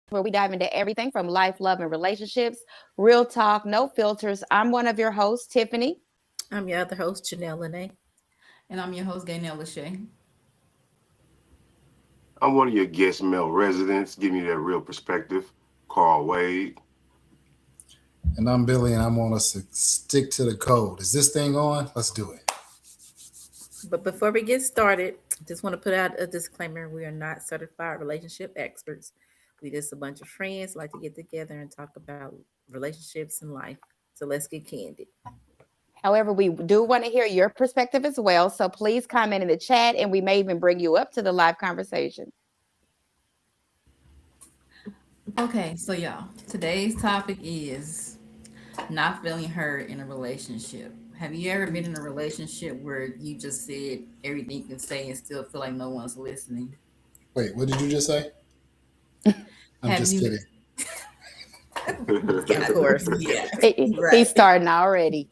where we dive into everything from life, love, and relationships. Real talk, no filters. I'm one of your hosts, Tiffany. I'm your other host, Janelle Lene. And I'm your host, Gaynell Lachey. I'm one of your guest male residents, giving you that real perspective. Carl Wade. And I'm Billy, and I want us to stick to the code. Is this thing on? Let's do it. But before we get started, just want to put out a disclaimer. We are not certified relationship experts. We just a bunch of friends like to get together and talk about relationships and life. So let's get candid. However, we do want to hear your perspective as well. So please comment in the chat and we may even bring you up to the live conversation. Okay, so y'all, today's topic is not feeling heard in a relationship. Have you ever been in a relationship where you just said everything you can say and still feel like no one's listening? Wait, what did you just say? I'm Have just you? kidding. Of course. Yeah, He's right. starting already.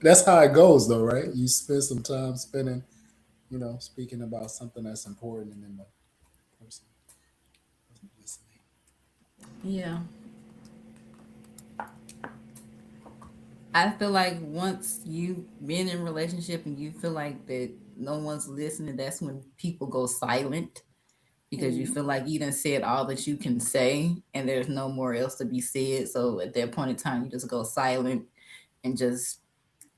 That's how it goes, though, right? You spend some time speaking about something that's important, and then the person doesn't listening. Yeah. I feel like once you've been in a relationship and you feel like that no one's listening, that's when people go silent because you Mhm. feel like you done said all that you can say and there's no more else to be said. So at that point in time, you just go silent and just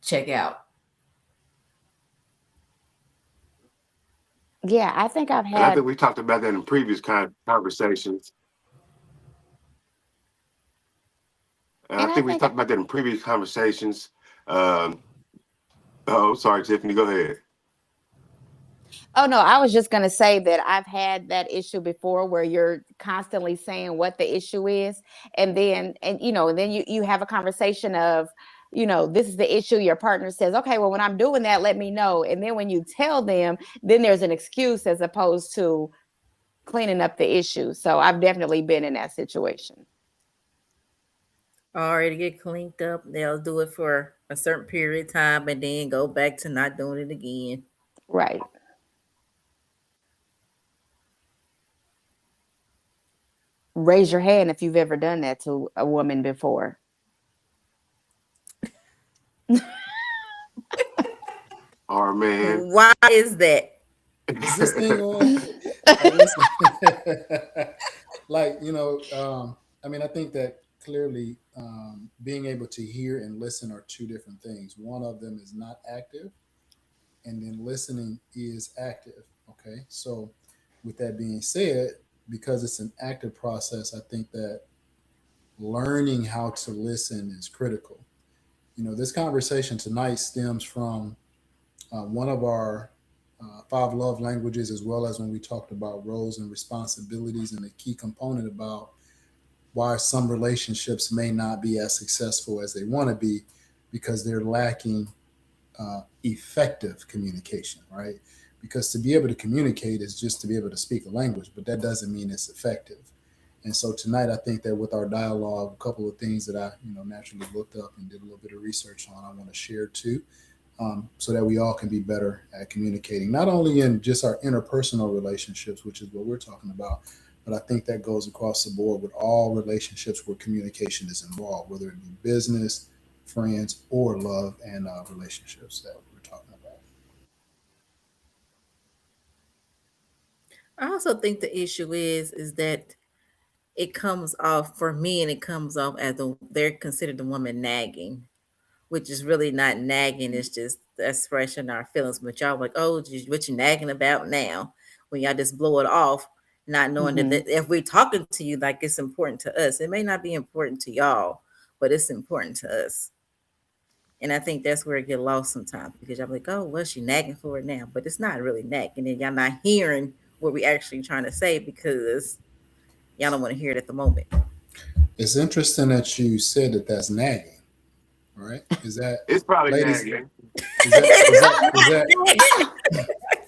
check out. Yeah, I think I've And I had, think we talked about that in previous conversations. And I and I think we think, talked about that in previous conversations. Um, oh, sorry, Tiffany, go ahead. oh no, I was just going to say that I've had that issue before where you're constantly saying what the issue is. And then you have a conversation of, this is the issue. Your partner says, okay, well, when I'm doing that, let me know. And then when you tell them, then there's an excuse as opposed to cleaning up the issue. So I've definitely been in that situation. Already get cleaned up. They'll do it for a certain period of time and then go back to not doing it again. Right. Raise your hand if you've ever done that to a woman before. Our man. Why is that? Is this thing on? Like, listen, I think that clearly being able to hear and listen are two different things. One of them is not active, and then listening is active. Okay, so with that being said, because it's an active process, I think that learning how to listen is critical. This conversation tonight stems from one of our five love languages, as well as when we talked about roles and responsibilities, and a key component about why some relationships may not be as successful as they want to be because they're lacking effective communication, right? Because to be able to communicate is just to be able to speak a language, but that doesn't mean it's effective. And so tonight, I think that with our dialogue, a couple of things that I, naturally looked up and did a little bit of research on, I want to share too, so that we all can be better at communicating, not only in just our interpersonal relationships, which is what we're talking about, but I think that goes across the board with all relationships where communication is involved, whether it be business, friends, or love and relationships that we're talking about. I also think the issue is that it comes off for me, and it comes off as they're considered the woman nagging, which is really not nagging. It's just the expression of our feelings. But y'all like, oh, what you nagging about now? When y'all just blow it off, not knowing that, Hmm. if we're talking to you like it's important to us, it may not be important to y'all, but it's important to us. And I think that's where it get lost sometimes because y'all be like, oh, what's she nagging for now? But it's not really nagging, and y'all not hearing what we actually trying to say because y'all don't want to hear it at the moment. It's interesting that you said that that's nagging, right? Is that, It's probably ladies? nagging.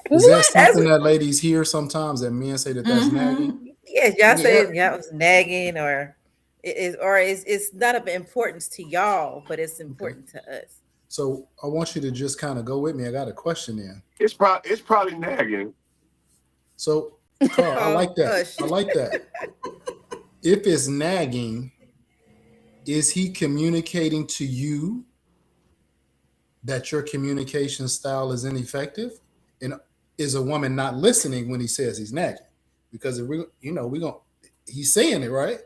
Is that That's something that ladies hear sometimes that men say that that's nagging? Mm-hmm. yes, y'all say Yep. y'all was nagging or it is or it's not of importance to y'all, but it's Okay. important to us. So I want you to just kind of go with me. I got a question in. It's probably nagging. So, Carl, I like that. Hush. I like that. If it's nagging, is he communicating to you that your communication style is ineffective? And is a woman not listening when he says he's nagging? Because if he's saying it, right?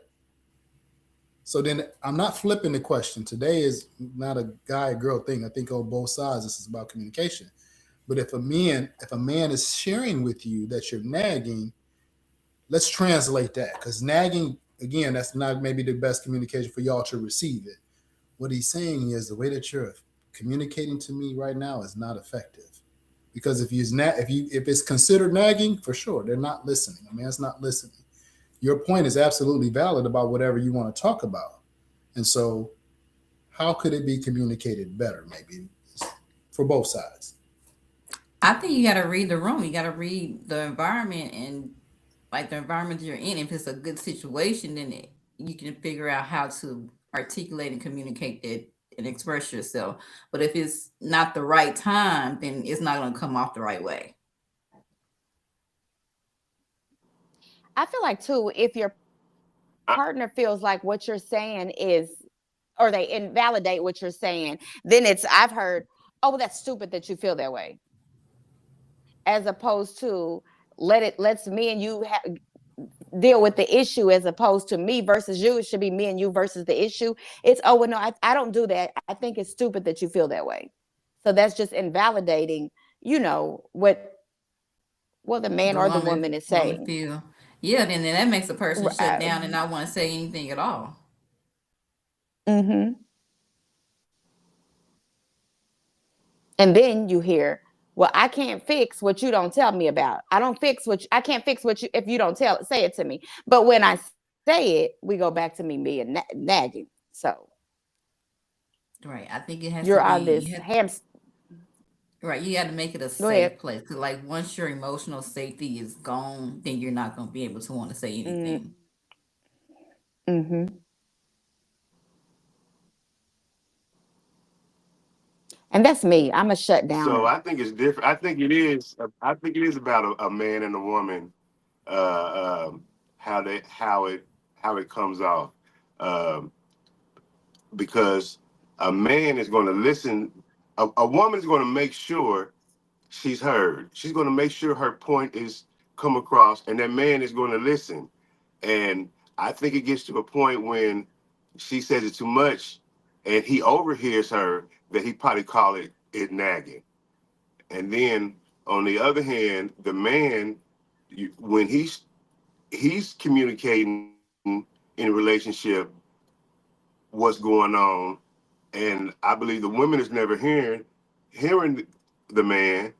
So then I'm not flipping the question. Today is not a guy girl thing. I think on both sides this is about communication. But if a man is sharing with you that you're nagging, let's translate that, because nagging, again, that's not maybe the best communication for y'all to receive it. What he's saying is the way that you're communicating to me right now is not effective. Because if it's considered nagging, for sure, they're not listening. A man's not listening. Your point is absolutely valid about whatever you want to talk about. And so how could it be communicated better, maybe, for both sides? I think you got to read the room. You got to read the environment, and like the environment you're in. If it's a good situation, then you can figure out how to articulate and communicate that and express yourself. But if it's not the right time, then it's not going to come off the right way. I feel like too, if your partner feels like what you're saying is, or they invalidate what you're saying, then I've heard, oh, well, that's stupid that you feel that way. As opposed to let's me and you deal with the issue, as opposed to me versus you. It should be me and you versus the issue. It's, oh, well, no, I don't do that. I think it's stupid that you feel that way. So that's just invalidating, what the man or the woman is saying. Feel. Yeah, then that makes a person shut down and not want to say anything at all. Mm-hmm. And then you hear, well, I can't fix what you don't tell me about. I can't fix what you, if you don't say it to me. But when I say it, we go back to me being nagging. So. Right. I think it has you're to be. On this hamster. Right, you got to make it a safe place. Because, like, once your emotional safety is gone, then you're not going to be able to want to say anything. Mm-hmm. And that's me. I'm a shut down. So I think it's different. I think it is about a man and a woman, how it comes off, because a man is going to listen. A woman is going to make sure she's heard. She's going to make sure her point is come across, and that man is going to listen. And I think it gets to a point when she says it too much and he overhears her, that he probably call it nagging. And then on the other hand, the man, when he's communicating in a relationship what's going on, and I believe the woman is never hearing the man,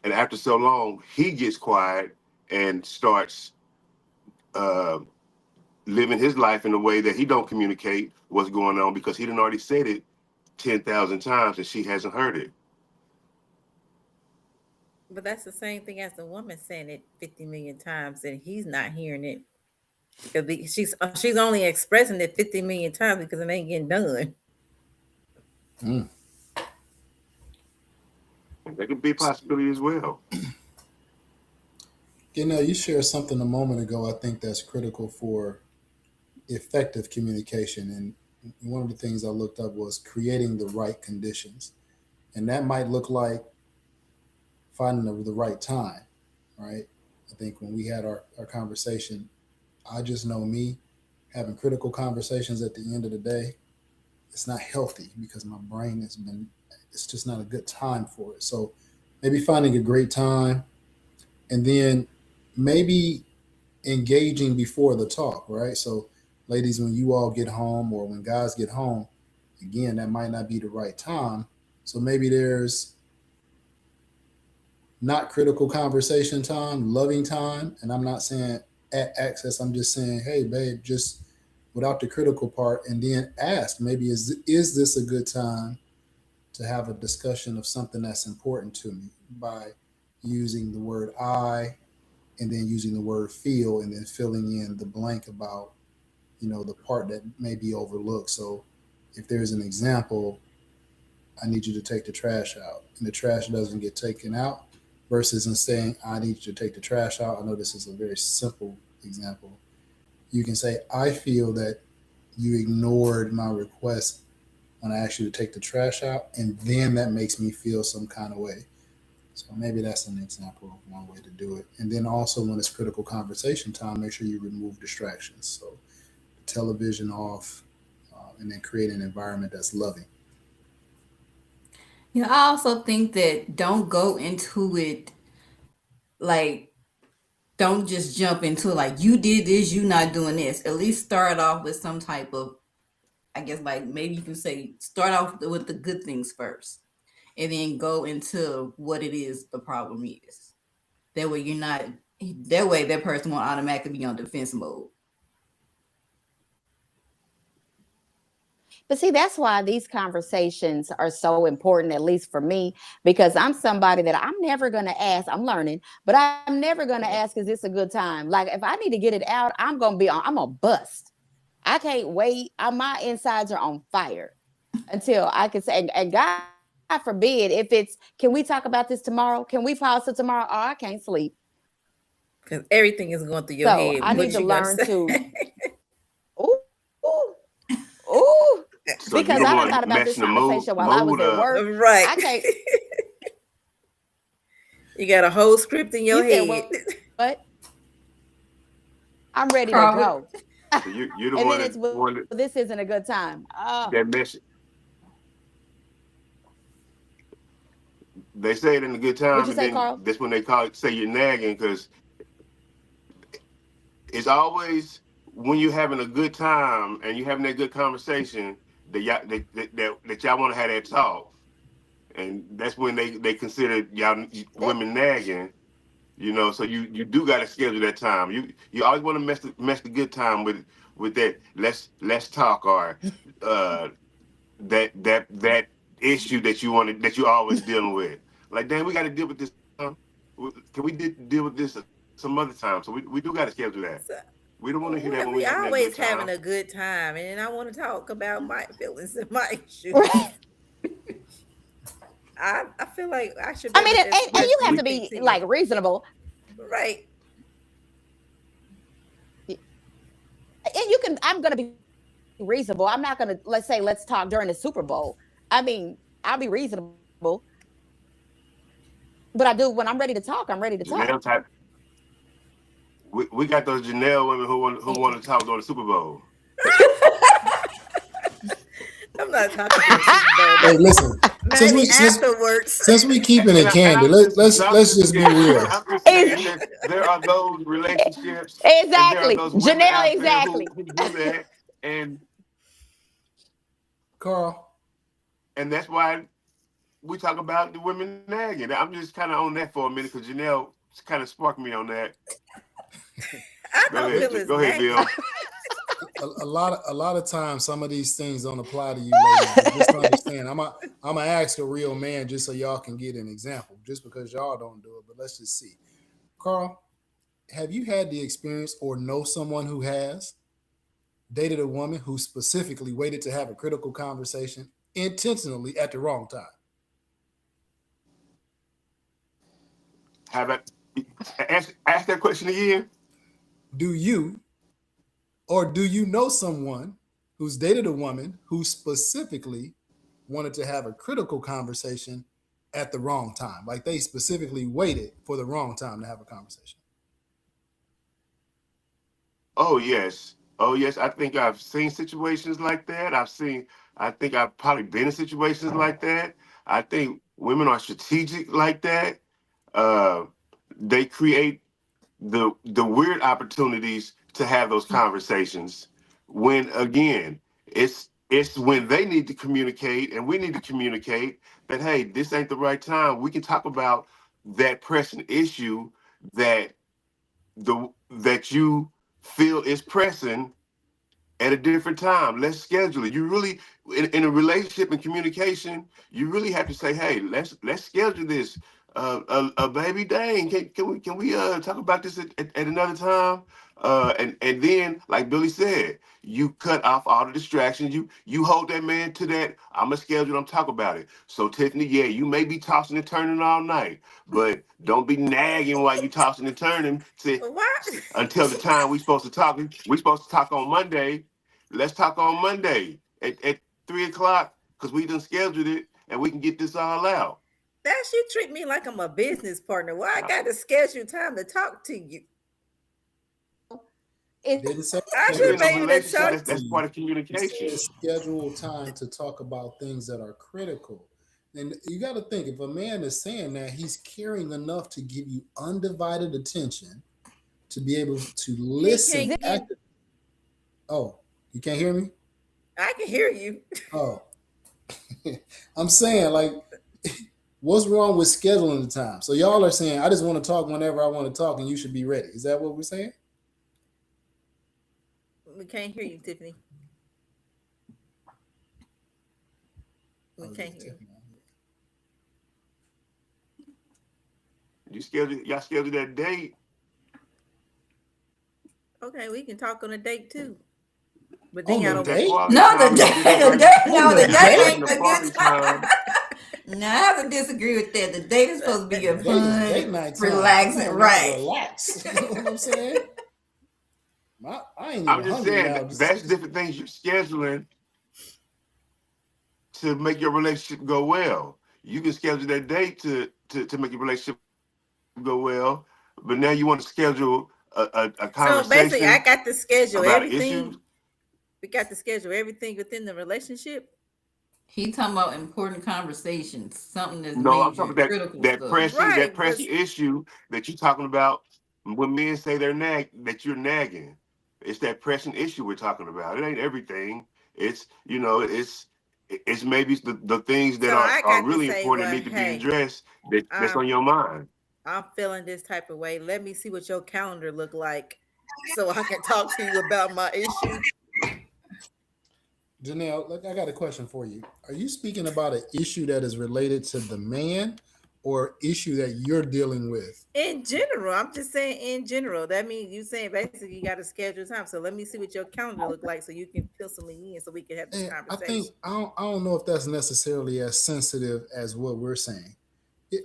and after so long, he gets quiet and starts living his life in a way that he don't communicate what's going on, because he done already said it 10,000 times and she hasn't heard it. But that's the same thing as the woman saying it 50 million times and he's not hearing it. Because she's only expressing it 50 million times because it ain't getting done. That could be a possibility as well. You shared something a moment ago, I think that's critical for effective communication. And one of the things I looked up was creating the right conditions. And that might look like finding the right time, right? I think when we had our conversation, I just know me having critical conversations at the end of the day, it's not healthy because my brain it's just not a good time for it. So maybe finding a great time, and then maybe engaging before the talk, right? So ladies, when you all get home, or when guys get home, again, that might not be the right time. So maybe there's not critical conversation time, loving time. And I'm not saying at access, I'm just saying, hey, babe, just without the critical part, and then ask, maybe is this a good time to have a discussion of something that's important to me, by using the word I, and then using the word feel, and then filling in the blank about, the part that may be overlooked. So if there's an example, I need you to take the trash out, and the trash doesn't get taken out, versus in saying, I need you to take the trash out. I know this is a very simple example. You can say, I feel that you ignored my request when I asked you to take the trash out, and then that makes me feel some kind of way. So maybe that's an example of one way to do it. And then also when it's critical conversation time, make sure you remove distractions. So television off, and then create an environment that's loving. I also think that don't go into it like, don't just jump into it like, you did this, you not doing this. At least start off with some type of, I guess, like maybe you can say, start off with the good things first, and then go into what it is the problem is. That way you're not, that way that person won't automatically be on defense mode. But see, that's why these conversations are so important, at least for me, because I'm somebody that I'm never going to ask. I'm learning, but I'm never going to ask, is this a good time? Like, if I need to get it out, I'm going to bust. I can't wait. My insides are on fire until I can say, and God forbid, if it's, can we talk about this tomorrow? Can we pause till tomorrow? Oh, I can't sleep. Because everything is going through your So head. I What need to you gonna learn say? to, ooh. So Because you don't I want thought to about this mess the mood, conversation while I was at up. work. Right. I can't. You got a whole script in your You said, head. what? I'm ready to Carl, go. So you're the And one then it's, that this isn't a good time. Oh, that mess. They say it in a good time, what'd you and say, then Carl? that's when they call it, say you're nagging, because it's always when you're having a good time and you're having that good conversation that y'all want to have that talk, and that's when they consider y'all women nagging. So you do got to schedule that time. You always want to mess the good time with that. Let's talk, or that issue that you're always dealing with. Like, damn, we got to deal with this. Can we deal with this some other time? So we do got to schedule that. So, We don't want to hear that when we we having that always good time. having a good time, and I want to talk about my feelings and my issues. I feel like I should. I mean, and you have to be like reasonable. Right. And I'm going to be reasonable. I'm not going to, let's talk during the Super Bowl. I mean, I'll be reasonable. But I do, when I'm ready to talk, I'm ready to talk. Janelle type. We got those Janelle women who want to talk during the Super Bowl. I'm not talking about the Super Bowl. Hey, listen. Maybe afterwards. Since we keeping it candid, let's just be real. I'm just saying that there are those relationships. Exactly. And there are those women Janelle, out there exactly. who do that, and Carl, and that's why we talk about the women nagging. I'm just kind of on that for a minute because Janelle kind of sparked me on that. Go ahead, Bill. a lot of times some of these things don't apply to you ladies. Just understand. I'm gonna ask a real man just so y'all can get an example. Just because y'all don't do it, but let's just see. Carl, have you had the experience or know someone who has dated a woman who specifically waited to have a critical conversation intentionally at the wrong time? Have I ask that question again? Do you know someone who's dated a woman who specifically wanted to have a critical conversation at the wrong time? Like they specifically waited for the wrong time to have a conversation. Oh yes. I think I've seen situations like that. I think I've probably been in situations like that. I think women are strategic like that. They create the weird opportunities to have those conversations when, again, it's when they need to communicate and we need to communicate that, hey, this ain't the right time. We can talk about that pressing issue that you feel is pressing at a different time. Let's schedule it. You really, in a relationship and communication, you really have to say, hey, let's schedule this baby, dang, can we talk about this at another time? And then, like Billy said, you cut off all the distractions. You hold that man to that. I'm a schedule. I'm talk about it. So Tiffany, yeah, you may be tossing and turning all night, but don't be nagging while you tossing and turning What? until the time we supposed to talk. We supposed to talk on Monday. Let's talk on Monday at 3 o'clock because we done scheduled it and we can get this all out. That you treat me like I'm a business partner. Why I got to schedule time to talk to you? Didn't It's say I If you're should in a be able to relationship, talk. that's part of He communication. says schedule time to talk about things that are critical. And you got to think if a man is saying that, he's caring enough to give you undivided attention to be able to He listen. can't give. Oh, you can't hear me? I can hear you. Oh, I'm saying, like, what's wrong with scheduling the time? So y'all are saying, I just want to talk whenever I want to talk and you should be ready. Is that what we're saying? We can't hear you, Tiffany. We Oh, can't yeah, hear you. Y'all schedule that date. Okay, we can talk on a date too. But On then y'all the don't. That date? quality No, the time is date, different. the date, no, On the the date date? ain't The a quality good time. time. No, I have to disagree with that. The date is supposed to be a Date is date fun, night time. relaxing, Come on now, right? relax. You know what I'm saying? I ain't I'm even just hungry saying now. that's different things you're scheduling to make your relationship go well. You can schedule that date to make your relationship go well, but now you want to schedule a So basically, I conversation got to schedule about an issue. everything. We got to schedule everything within the relationship. He talking about important conversations, something that's No, I'm major, talking about critical that stuff. pressing Right, that because pressing issue that you're talking about when men say they're that you're nagging. It's that pressing issue we're talking about. It ain't everything. It's it's maybe the things that so I are got to really say, important that well, need to be hey, addressed that's um, on your mind. I'm feeling this type of way. Let me see what your calendar look like, so I can talk to you about my issue. Janelle, look, I got a question for you. Are you speaking about an issue that is related to the man or issue that you're dealing with? In general, I'm just saying in general. That means you saying basically you got to schedule time. So let me see what your calendar look like, so you can pencil me in, so we can have this And I think conversation. I don't know if that's necessarily as sensitive as what we're saying.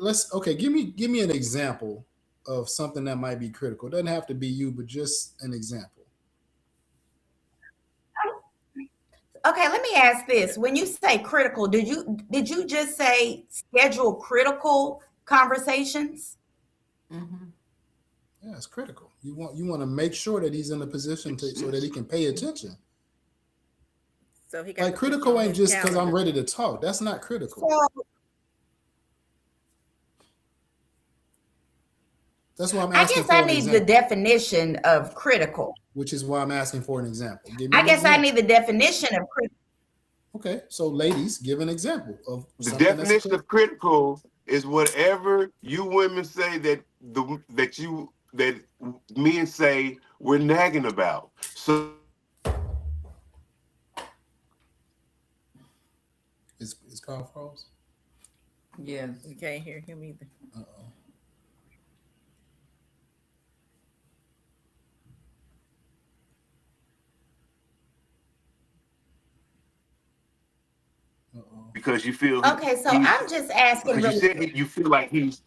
Let's okay. Give me an example of something that might be critical. It doesn't have to be you, but just an example. Okay, let me ask this. When you say critical, did you just say schedule critical conversations? Hmm. Yeah, it's critical. You want to make sure that he's in a position to so that he It's can pay attention. So he got Like to put you critical on ain't his just because I'm calendar. ready to talk. That's not critical. So That's why I'm I asking guess I for an need the example, definition of critical. which is why I'm asking for an example. Give me I an guess I example. need the definition of critical. Okay, so ladies, give an example of the something that's definition of critical. critical is whatever you women say that men say we're nagging about. So Is Carl froze? Yes. You can't hear him either. Uh-oh. Uh-oh. because you feel Okay, so he's I'm just asking because you really. said you feel like he's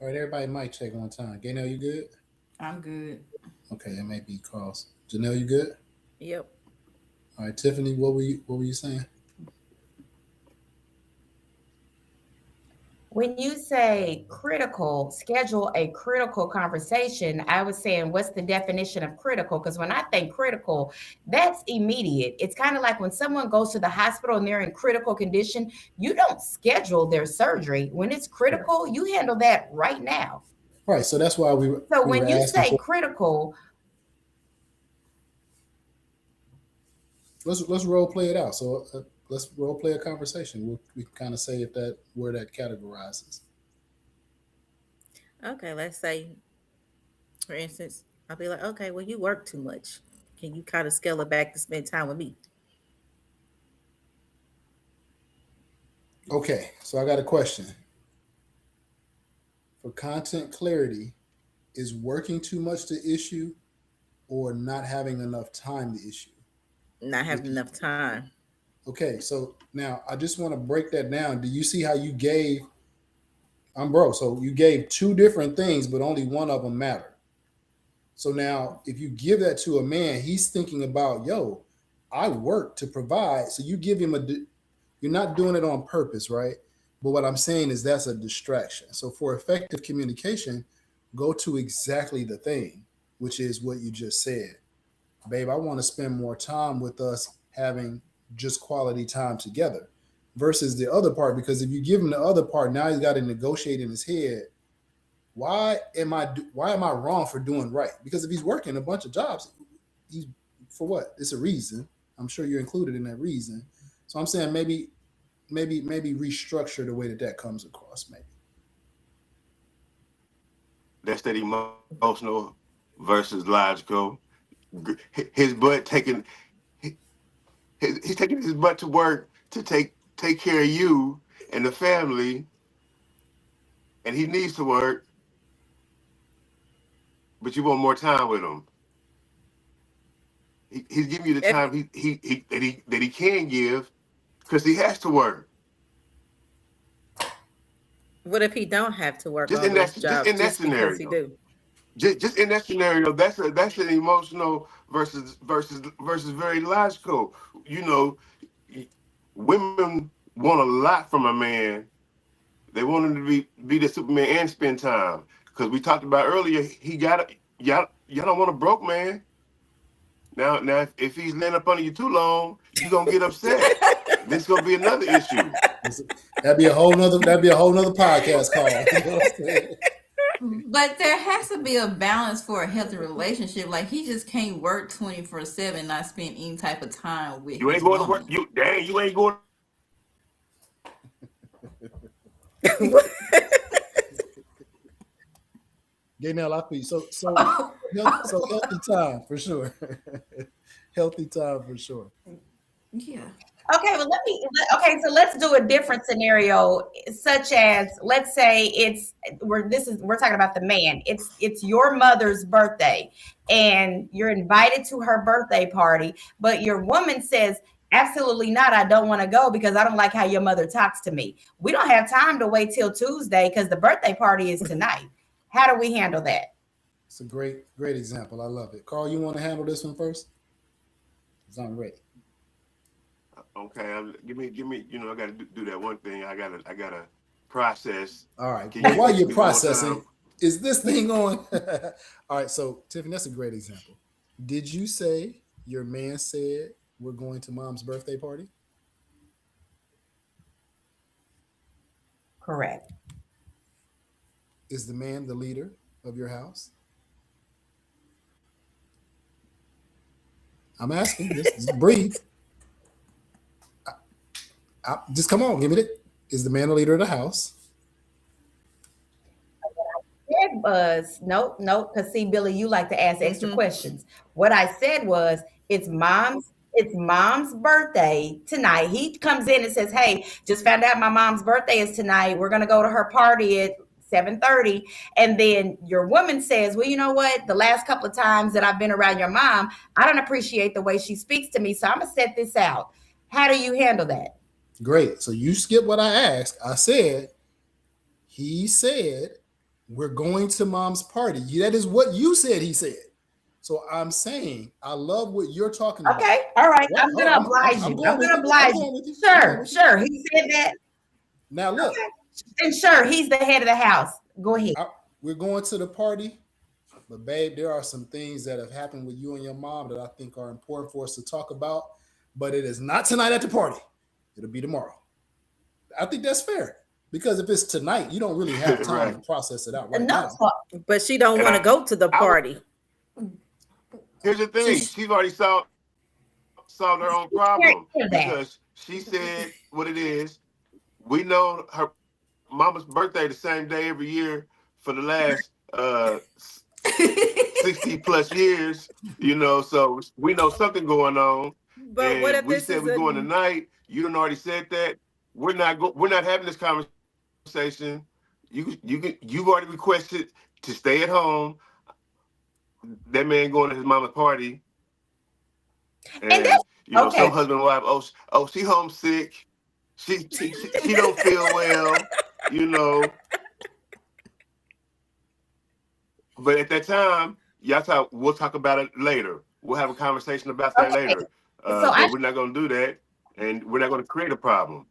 All right, everybody mic check one time. Gaynell, you good? I'm good. Okay, it may be Carl's. Janelle, you good? Yep. All right, Tiffany, what were you saying? When you say critical, schedule a critical conversation, I was saying, what's the definition of critical? Because when I think critical, that's immediate. It's kind of like when someone goes to the hospital and they're in critical condition, you don't schedule their surgery. When it's critical, you handle that right now. Right, so that's why we were So we were when you asking say for. critical, Let's role play it out. So let's role play a conversation. We can kind of say if that where that categorizes. Okay. Let's say, for instance, I'll be like, okay, well, you work too much. Can you kind of scale it back to spend time with me? Okay, so I got a question. For content clarity, is working too much the issue or not having enough time the issue? Not having enough time. Okay, so now I just want to break that down. Do you see how you gave, so you gave two different things, but only one of them mattered. So now if you give that to a man, he's thinking about, yo, I work to provide. So you give him you're not doing it on purpose, right? But what I'm saying is that's a distraction. So for effective communication, go to exactly the thing, which is what you just said. Babe, I want to spend more time with us having just quality time together versus the other part. Because if you give him the other part, now he's got to negotiate in his head. Why am I wrong for doing right? Because if he's working a bunch of jobs, he's for what? It's a reason. I'm sure you're included in that reason. So I'm saying maybe restructure the way that comes across. Maybe That's that emotional versus logical. His butt taking he's taking his butt to work to take care of you and the family, and he needs to work, but you want more time with him. He's giving you the time that he can give because he has to work. What if he don't have to work Just all in that, those jobs just in that just because he scenario. do? Just in that scenario, that's an emotional versus very logical. You know, women want a lot from a man. They want him to be the Superman and spend time. Because we talked about earlier, y'all don't want a broke man. Now if he's laying up under you too long, you're gonna get upset. This is gonna be another issue. that'd be a whole nother podcast call. You know what I'm saying? But there has to be a balance for a healthy relationship. Like he just can't work 24/7, not spend any type of time with. You ain't going to work. You ain't going. Gaynell, I feel so healthy time for sure. Healthy time for sure. Yeah. Okay, well, so let's do a different scenario, such as, let's say we're talking about the man. It's your mother's birthday and you're invited to her birthday party, but your woman says, absolutely not, I don't want to go because I don't like how your mother talks to me. We don't have time to wait till Tuesday because the birthday party is tonight. How do we handle that? It's a great example. I love it. Carl, you want to handle this one first? Because I'm ready. Okay, give me. You know, I got to do that one thing. I gotta process. All right. Well, while you're processing, is this thing on? All right. So, Tiffany, that's a great example. Did you say your man said we're going to mom's birthday party? Correct. Is the man the leader of your house? I'm asking. Just breathe. Just come on, give me it. Is the man the leader of the house? Said was nope, because see, Billy, you like to ask extra questions. What I said was it's mom's birthday tonight. He comes in and says, hey, just found out my mom's birthday is tonight. We're gonna go to her party at 7:30. And then your woman says, well, you know what? The last couple of times that I've been around your mom, I don't appreciate the way she speaks to me. So I'm gonna set this out. How do you handle that? Great. So you skip what I asked. I said, he said, we're going to mom's party. That is what you said he said. So I'm saying, I love what you're talking about. Okay. All right. I'm going to oblige you. I'm going to oblige you. Sure. He said that. Now look. Okay. And sure, he's the head of the house. Go ahead. We're going to the party. But babe, there are some things that have happened with you and your mom that I think are important for us to talk about. But it is not tonight at the party. It'll be tomorrow. I think that's fair because if it's tonight, you don't really have time to process it out right now. But she don't want to go to the party. Here's the thing: she's already solved her own problem because she said what it is. We know her mama's birthday the same day every year for the last 60 plus years. You know, so we know something going on. But what if we said we're going tonight? You done already said that. we're not having this conversation. You've already requested to stay at home. That man going to his mama's party, And that's some okay. husband and wife. Oh, she homesick. She don't feel well. You know. But at that time, we'll talk about it later. We'll have a conversation about that Okay. later. So But we're not going to do that, and we're not going to create a problem.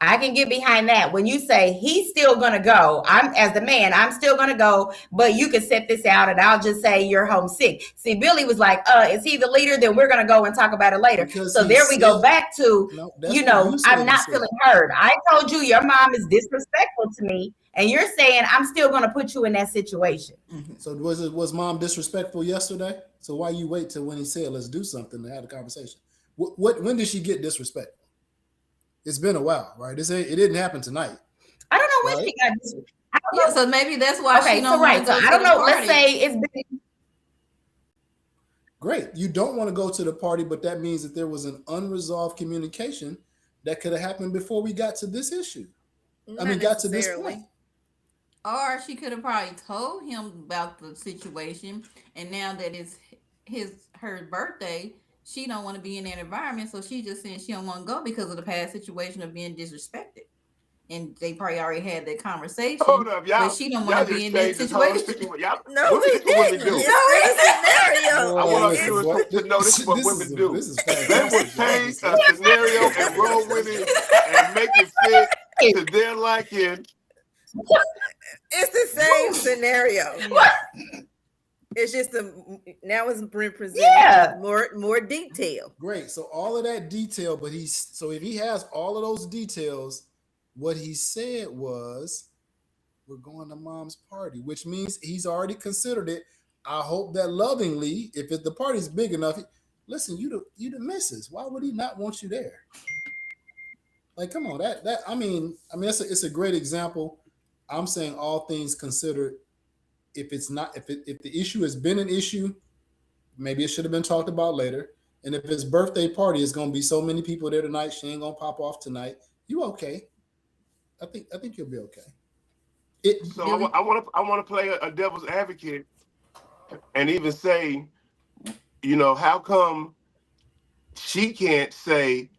I can get behind that. When you say he's still gonna go, as the man, I'm still gonna go, but you can set this out and I'll just say you're homesick. See, Billy was like, is he the leader? Then we're gonna go and talk about it later. Because so he there we go said- back to, No, that's what you said I'm he not said. feeling heard. I told you your mom is disrespectful to me, and you're saying I'm still gonna put you in that situation. So was mom disrespectful yesterday? So why you wait till when he said let's do something to have a conversation? When did she get disrespectful? It's been a while, right? It didn't happen tonight. I don't know when Right. she got disrespectful. I don't know. So maybe that's why Okay, she so don't right. want So to go I to don't the know. party. Let's say it's been Great. You don't want to go to the party, but that means that there was an unresolved communication that could have happened before we got to this issue. Got to this point. Or she could have probably told him about the situation, and now that it's her birthday, she don't want to be in that environment, so she just saying she don't want to go because of the past situation of being disrespected. And they probably already had that conversation. Hold up, y'all. But she don't want to be in that just changed this whole situation. situation. Y'all, No, what we this is what women didn't. do. Scenario. I want listen, our viewers to know this is what women do. This is They fantastic. will change a scenario and roll with it and make it fit to their liking. It's the same scenario. It's just now it's been presented with more detail. Great. So all of that detail, but if he has all of those details, what he said was, we're going to mom's party, which means he's already considered it. I hope that lovingly, if the party's big enough, listen, you the missus. Why would he not want you there? Like, come on, it's a great example. I'm saying all things considered, if the issue has been an issue, maybe it should have been talked about later. And if his birthday party is going to be so many people there tonight, she ain't gonna pop off tonight. You okay? I think you'll be okay. I want to play a devil's advocate and even say, how come she can't say,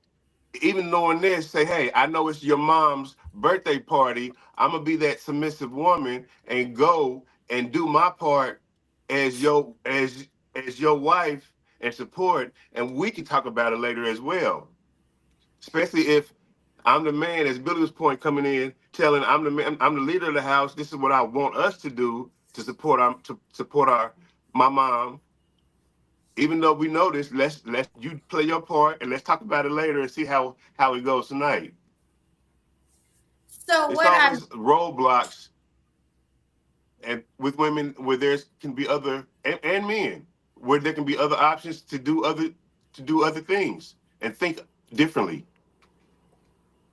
even knowing this, say, hey, I know it's your mom's birthday party. I'm gonna be that submissive woman and go and do my part as your wife and support, and we can talk about it later as well. Especially if I'm the man, as Billy was point coming in, telling I'm the man, I'm the leader of the house. This is what I want us to do to support my mom. Even though we know this, let's you play your part and let's talk about it later and see how it goes tonight. so It's what I'm always roadblocks, and with women where there can be other and men where there can be other options to do other things and think differently.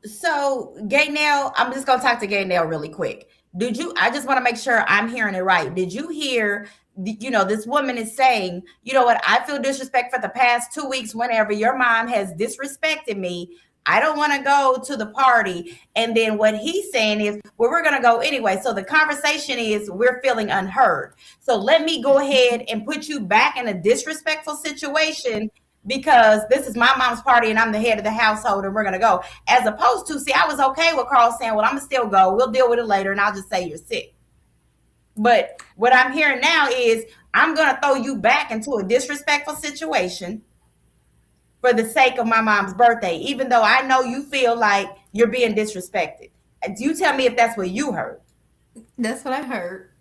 So, Gaynell, I'm just gonna talk to Gaynell really quick. I just want to make sure I'm hearing it right. Did you hear, this woman is saying, you know what, I feel disrespect for the past 2 weeks whenever your mom has disrespected me. I don't want to go to the party. And then what he's saying is, well, we're going to go anyway. So the conversation is we're feeling unheard. So let me go ahead and put you back in a disrespectful situation because this is my mom's party and I'm the head of the household and we're going to go. As opposed to, see, I was okay with Carl saying, well, I'm going to still go. We'll deal with it later. And I'll just say you're sick. But what I'm hearing now is I'm going to throw you back into a disrespectful situation for the sake of my mom's birthday, even though I know you feel like you're being disrespected. You tell me if that's what you heard. That's what I heard.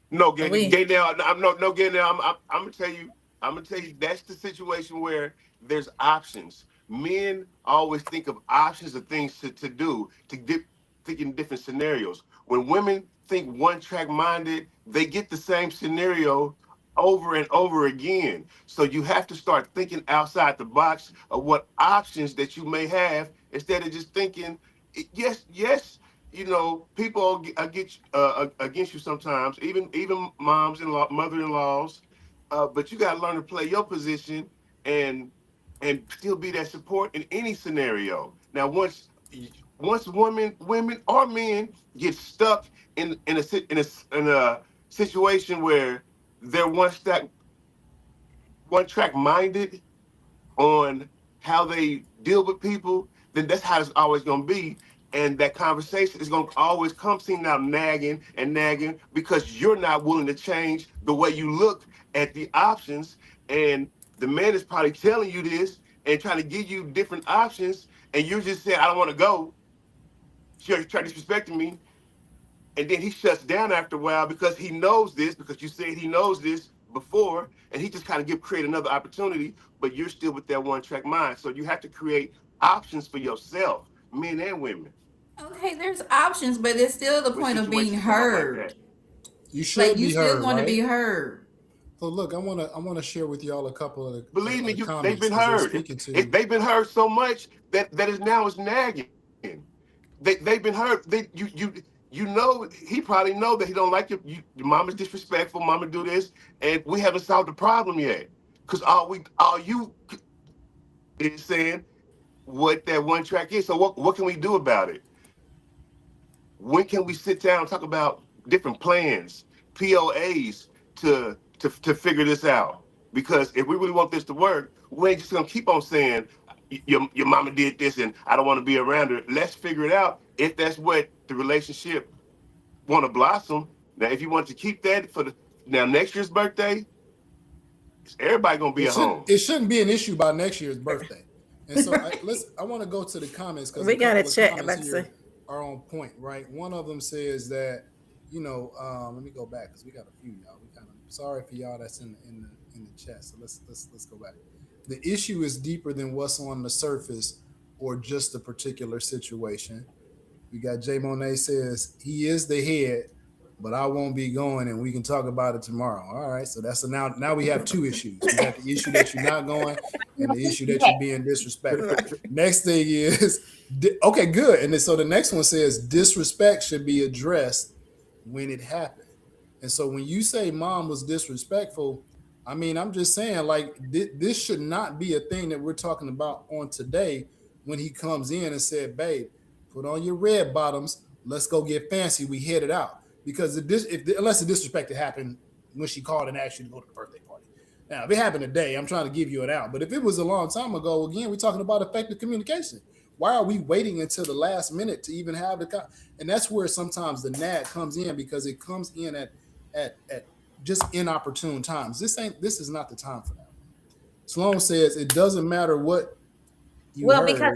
No, Gaynell, I'm gonna tell you, that's the situation where there's options. Men always think of options of things to do, think in different scenarios. When women think one track minded, they get the same scenario over and over again. So you have to start thinking outside the box of what options that you may have instead of just thinking, yes, people get against you sometimes, even moms-in-law, mother-in-laws. But you got to learn to play your position and and still be that support in any scenario. Now, once women or men get stuck in a situation where they're one track minded on how they deal with people, then that's how it's always going to be. And that conversation is going to always come seem now nagging and nagging because you're not willing to change the way you look at the options. And the man is probably telling you this and trying to give you different options. And you're just saying, I don't want to go. You're trying disrespecting me. And then he shuts down after a while because he knows this, because you said he knows this before, and he just kind of create another opportunity, but you're still with that one track mind. So you have to create options for yourself, men and women. Okay, there's options, but it's still the point of being heard. You should you be still heard, want right? to be heard. So look, I want to share with y'all a couple of the Believe me, comments they've been that they're heard. speaking to. They've been heard so much that is now is nagging. They've been heard. You know, he probably know that he don't like your mama's disrespectful. Mama do this, and we haven't solved the problem yet. Because all you is saying what that one track is. So what can we do about it? When can we sit down and talk about different plans, POAs to figure this out? Because if we really want this to work, we ain't just gonna keep on saying your mama did this and I don't want to be around her. Let's figure it out if that's what the relationship want to blossom. Now, if you want to keep that for next year's birthday, everybody gonna be at home. It shouldn't be an issue by next year's birthday. And so I want to go to the comments because we got to check. Are on point, right? One of them says that, let me go back because we got a few, y'all. We kind of sorry for y'all that's in the chat. So let's go back. The issue is deeper than what's on the surface or just a particular situation. We got Jay Monet says he is the head, but I won't be going, and we can talk about it tomorrow. All right, so that's now we have two issues. We got the issue that you're not going, and the issue that you're being disrespectful. Next thing is okay, good, and then, so the next one says disrespect should be addressed when it happened. And so when you say mom was disrespectful, I mean, I'm just saying like this should not be a thing that we're talking about on today. When he comes in and said, "Babe, put on your red bottoms. Let's go get fancy. We headed out." Because unless the disrespect happened when she called and asked you to go to the birthday party. Now, if it happened today, I'm trying to give you it out. But if it was a long time ago, again, we're talking about effective communication. Why are we waiting until the last minute to even have and that's where sometimes the nag comes in, because it comes in at just inopportune times. This is not the time for that. Sloan says it doesn't matter what you heard. Because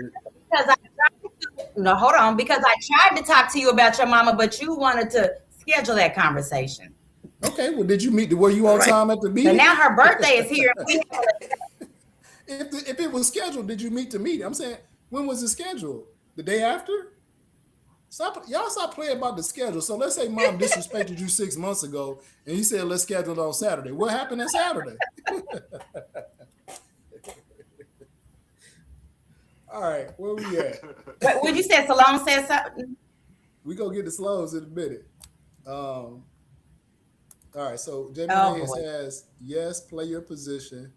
I tried to talk to you about your mama, but you wanted to schedule that conversation. Okay, well, were you on time at the meeting? And now her birthday is here. If it was scheduled, did you meet the meeting? I'm saying, when was it scheduled? The day after? Y'all stop playing about the schedule. So let's say mom disrespected you 6 months ago, and you said, let's schedule it on Saturday. What happened on Saturday? All right, where we at? What you said, Salone said something? We go get the slows in a minute. All right, so Jamie says, yes, play your position,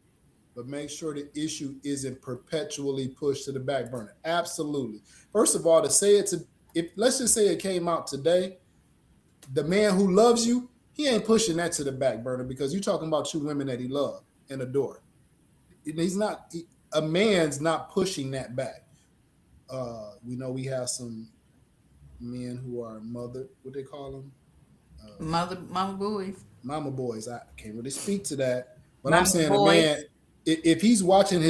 but make sure the issue isn't perpetually pushed to the back burner. Absolutely. First of all, let's just say it came out today, the man who loves you, he ain't pushing that to the back burner because you're talking about two women that he loved and adored. A man's not pushing that back. We know we have some men who are what they call them? Mama boys. Mama boys. I can't really speak to that, but Mama I'm saying boys. A man, if he's watching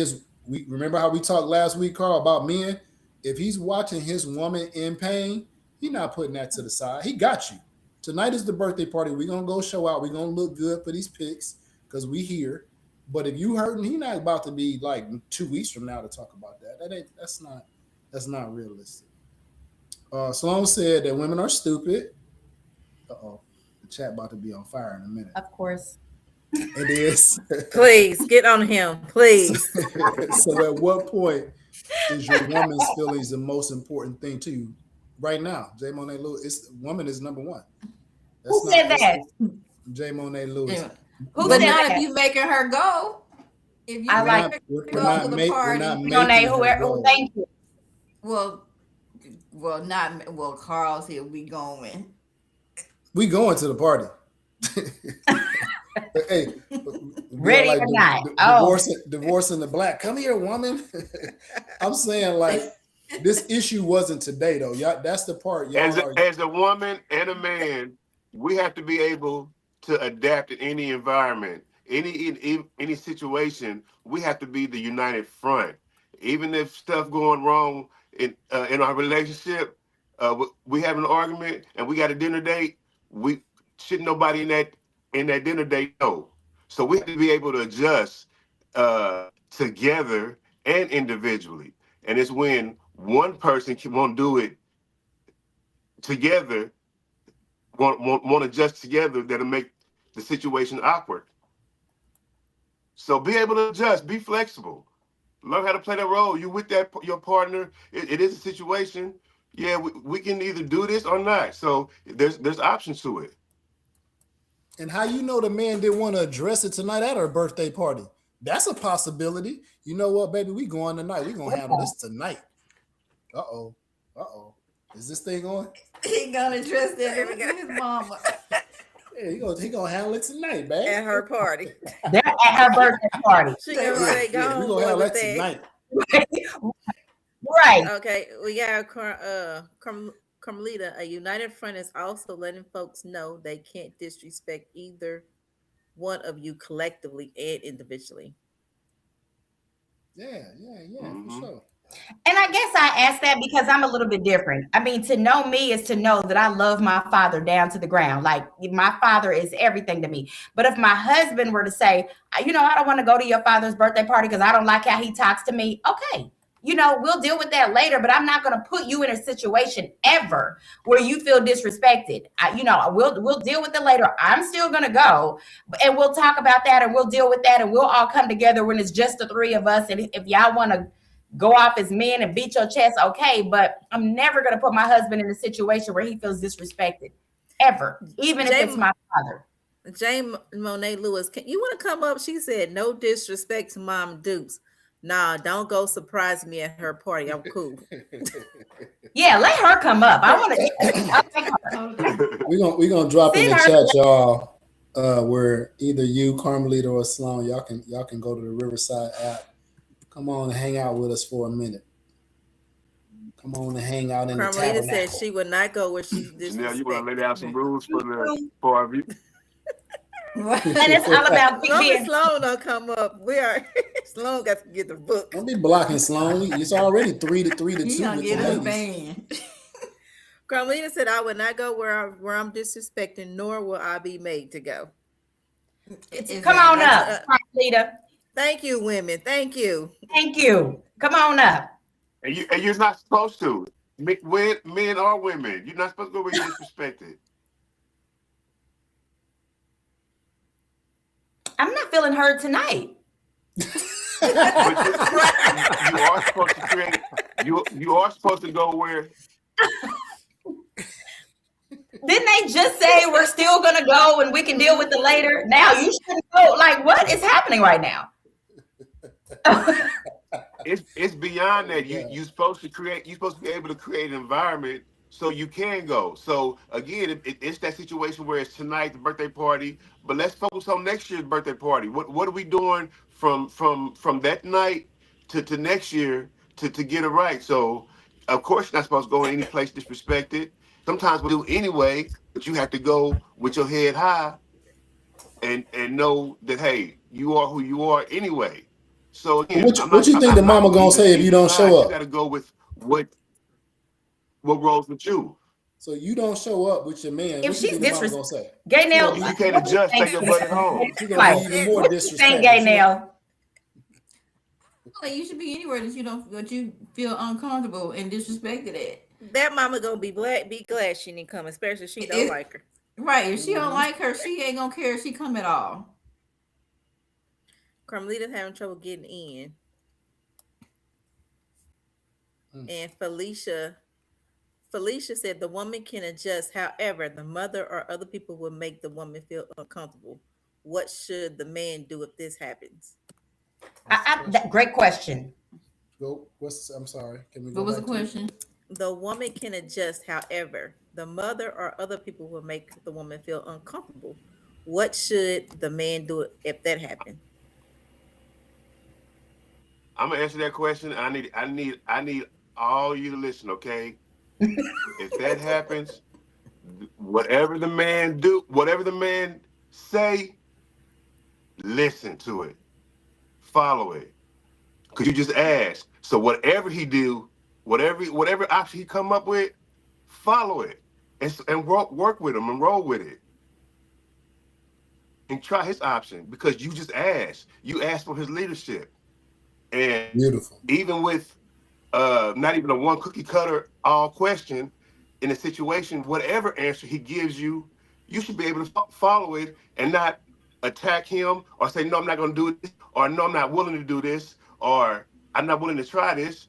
remember how we talked last week, Carl, about men? If he's watching his woman in pain, he's not putting that to the side. He got you. Tonight is the birthday party. We're going to go show out. We're going to look good for these pics because we here. But if you hurting, he's not about to be like 2 weeks from now to talk about that. That's not realistic. Sloan said that women are stupid. Uh-oh. The chat about to be on fire in a minute. Of course. It is. Please get on him, please. So at what point is your woman's feelings the most important thing to you right now? J. Monet Lewis, woman is number one. Who said that? J. Monet Lewis. Yeah. Who But said not that? if you making her go. If you I We're like not, we're go not, to the we're party, not Monet, making her whoever. go. Thank you. well, Carl's here. We going. We going to the party. Hey, we are Ready like or not. Oh, divorcing the black. Come here, woman. I'm saying like this issue wasn't today though. Y'all, that's the part y'all are. As a woman and a man, we have to be able to adapt in any environment, any situation. We have to be the united front. Even if stuff going wrong in our relationship, we have an argument and we got a dinner date. We should nobody in that dinner date know. So we have to be able to adjust together and individually. And it's when one person won't do it together, won't adjust together, that'll make the situation awkward. So be able to adjust, be flexible, learn how to play that role. You with that your partner, it is a situation. Yeah, we can either do this or not. So there's options to it. And how you know the man didn't want to address it tonight at her birthday party? That's a possibility. You know what, baby? We going tonight. We gonna handle this tonight. Uh oh. Is this thing on? He gonna address that with his mama. Yeah, he gonna handle it tonight, man. At her party. they're at her birthday party. She gonna say, go on, we boy, gonna handle with that that. tonight. Right. Okay, we got Carmelita. A united front is also letting folks know they can't disrespect either one of you collectively and individually. Yeah, Mhm. for sure. And I guess I asked that because I'm a little bit different. I mean, to know me is to know that I love my father down to the ground. Like my father is everything to me. But if my husband were to say, I don't want to go to your father's birthday party because I don't like how he talks to me. Okay. We'll deal with that later, but I'm not going to put you in a situation ever where you feel disrespected. We'll deal with it later. I'm still going to go and we'll talk about that and we'll deal with that and we'll all come together when it's just the three of us. And if y'all want to go off as men and beat your chest, okay, but I'm never going to put my husband in a situation where he feels disrespected ever, even if it's my father. Jane Monet Lewis, you want to come up? She said, no disrespect to Mom Dukes. Nah, don't go surprise me at her party. I'm cool. Yeah, let her come up. I want to. We're gonna drop in the Send her- chat, y'all, where either you, Carmelita, or Sloan, y'all can go to the Riverside app. Come on and hang out with us for a minute. Come on and hang out in Carmelita the tabernacle. said she would not go where she's disrespected. Now you want to lay down some rules for our view. And it's all about Sloan Sloan don't come up. Sloan got to get the book. Don't be blocking Sloan. It's already 3-2 with Get the a ladies. ban. Carmelita said, I would not go where I'm disrespecting, nor will I be made to go. Come on up, Carmelita. Thank you, women. Thank you. Thank you. Come on up. And you're not supposed to. Men or women, you're not supposed to go where you're disrespected. I'm not feeling heard tonight. But you are supposed to create. You are supposed to go where. Didn't they just say we're still gonna go and we can deal with it later? Now you shouldn't go. Like, what is happening right now? It's beyond that. You're supposed to create. You're supposed to be able to create an environment so you can go. So again, it's that situation where it's tonight, the birthday party, but let's focus on next year's birthday party. What are we doing from that night to next year to get it right? So of course you're not supposed to go in any place disrespected. Sometimes we do anyway, but you have to go with your head high and know that, hey, you are who you are anyway. So again, what you think the mama gonna say if you don't show up? You got to go with what rolls with you. So you don't show up with your man. If what you she's think the mama gonna say? Gay Nail, You can't adjust. Take your butt at home. She's gonna be even more Thank disrespectful. Gay Nail. Like, you should be anywhere that you feel uncomfortable and disrespected at. That mama gonna be glad she didn't come, especially if she don't like her. Right. If she don't like her, she ain't gonna care if she come at all. Carmelita's having trouble getting in. And Felicia said the woman can adjust. However, the mother or other people will make the woman feel uncomfortable. What should the man do if this happens? Great question. Go. I'm sorry. Can we go What was the back to it? question? The woman can adjust, however, the mother or other people will make the woman feel uncomfortable. What should the man do if that happened? I'm gonna answer that question. I need all you to listen, okay? If that happens, whatever the man do, whatever the man say, listen to it, follow it, because you just asked. So whatever he do, whatever option he come up with, follow it and work with him and roll with it and try his option because you just asked. You asked for his leadership, and Beautiful. even with not even a one cookie cutter all question in a situation, whatever answer he gives you, you should be able to follow it and not attack him or say, no, I'm not going to do this, or no, I'm not willing to do this, or I'm not willing to try this.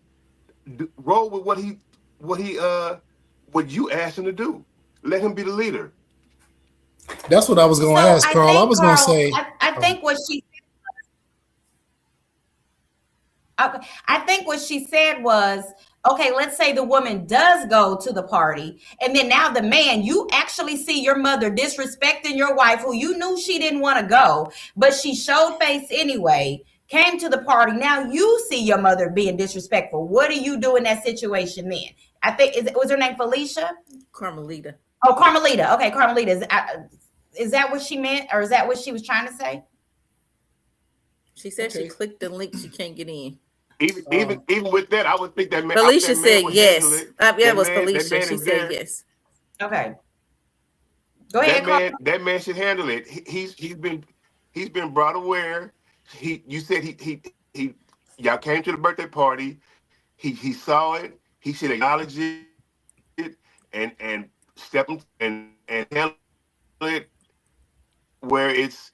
Roll with what you asked him to do. Let him be the leader. That's what I was going to ask, Carl. I was going to say. I think what she. Okay, I think what she said was, okay, let's say the woman does go to the party, and then now the man, you actually see your mother disrespecting your wife, who you knew she didn't want to go, but she showed face anyway, came to the party. Now you see your mother being disrespectful. What do you do in that situation then? I think, was her name Felicia? Carmelita. Oh, Carmelita. Okay, Carmelita. Is that what she meant, or is that what she was trying to say? She said she clicked the link. She can't get in. Even with that, I would think that man. Felicia said yes. Yeah, it was man, Felicia. She said yes. Okay. Go ahead. That man should handle it. He's been brought aware. You said he y'all came to the birthday party. He saw it. He should acknowledge it and step and handle it where it's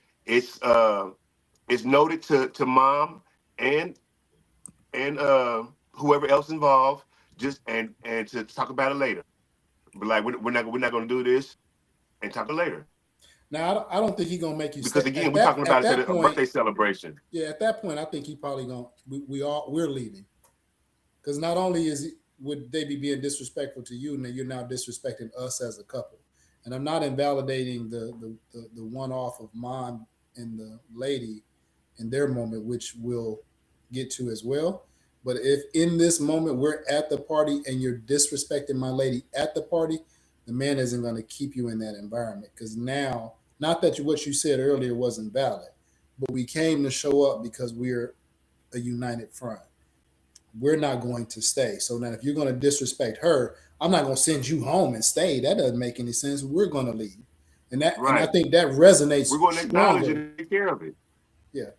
noted to mom and whoever else involved, just and to talk about it later. But like we're not going to do this, and talk it later. Now I don't think he's gonna make you. Because again, we're talking about a birthday celebration. Yeah, at that point, I think he probably gonna. We're leaving, because not only would they be being disrespectful to you, and then you're now disrespecting us as a couple. And I'm not invalidating the one-off of mom and the lady in their moment, which we'll get to as well. But if in this moment we're at the party and you're disrespecting my lady at the party, the man isn't going to keep you in that environment, because now, not that what you said earlier wasn't valid, but we came to show up because we're a united front. We're not going to stay. So now if you're going to disrespect her, I'm not going to send you home and stay. That doesn't make any sense. We're going to leave. And that, right. And I think that resonates. We're going to acknowledge it and take care of it. Yeah.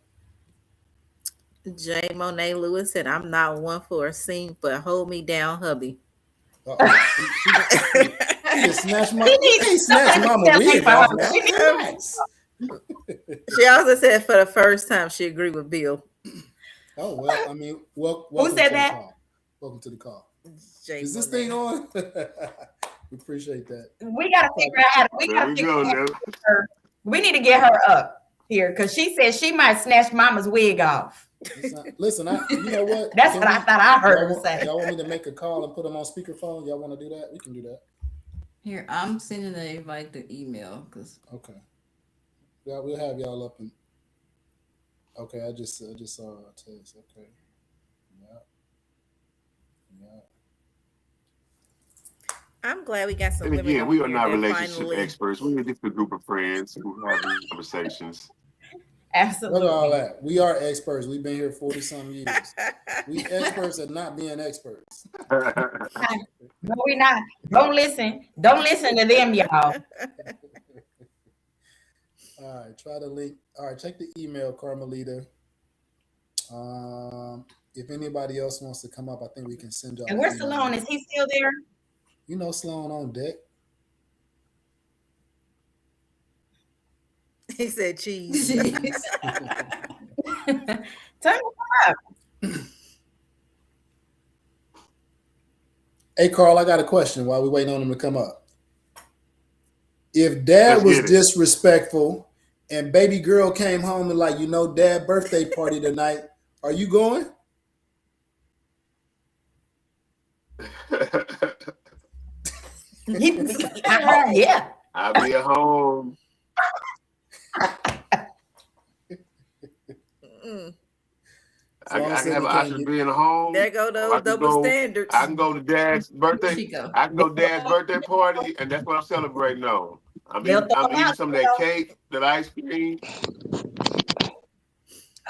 J. Monet Lewis said, I'm not one for a scene, but hold me down, hubby. He snatched mama wig off. She also said for the first time she agreed with Bill. Oh, well, I mean, who said that? Welcome to the call. Is this thing on? We appreciate that. We got to figure out how we need to get her up here, because she said she might snatch mama's wig off. Listen, you know what? That's what I thought I heard her say. Y'all want me to make a call and put them on speakerphone? Y'all want to do that? We can do that. Here, I'm sending the invite the email. Okay. Yeah, we'll have y'all up and. Okay, I just saw a text. Okay. Yeah. I'm glad we got some and women. Again, we are not relationship experts. We're just a group of friends who have these conversations. Absolutely. What all that? We are experts. We've been here 40-some years. We experts at not being experts. No, we're not. Don't listen to them, y'all. All right, try the link. All right, check the email, Carmelita. If anybody else wants to come up, I think we can send y'all. And where's Sloan? Is he still there? You know Sloan on deck. He said cheese. Turn it up. Hey, Carl, I got a question while we're waiting on him to come up. If dad was disrespectful and baby girl came home and like, dad birthday party tonight, Are you going? Yeah. I'll be at home. Mm. I Swan can said have he an can't option of get. being home. There go Or those double standards. I can go to Dad's birthday. She go. I can go to Dad's birthday party, and that's what I'm celebrating on. They'll throw I'm them eating out, some of that cake, that ice cream.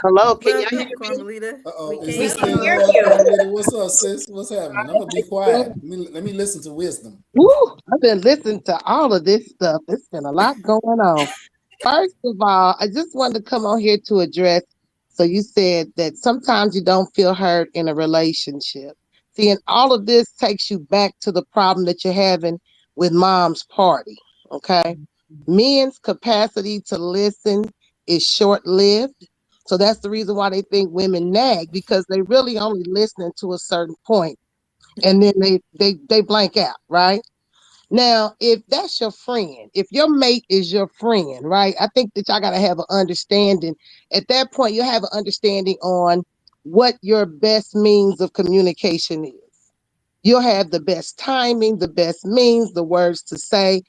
Hello, can y'all hear Welcome, me? Carmelita. Uh-oh, We is We this can. can thing hear on, you. Carmelita? What's up, sis? What's happening? I'm gonna be quiet. Let me listen to wisdom. Woo, I've been listening to all of this stuff. It's been a lot going on. First of all, I just wanted to come on here to address. So you said that sometimes you don't feel heard in a relationship. See, and all of this takes you back to the problem that you're having with mom's party. Okay. Men's capacity to listen is short lived. So that's the reason why they think women nag, because they really only listening to a certain point and then they blank out, right? Now, if that's your friend, if your mate is your friend, right? I think that y'all gotta have an understanding. At that point, you have an understanding on what your best means of communication is. You'll have the best timing, the best means, the words to say,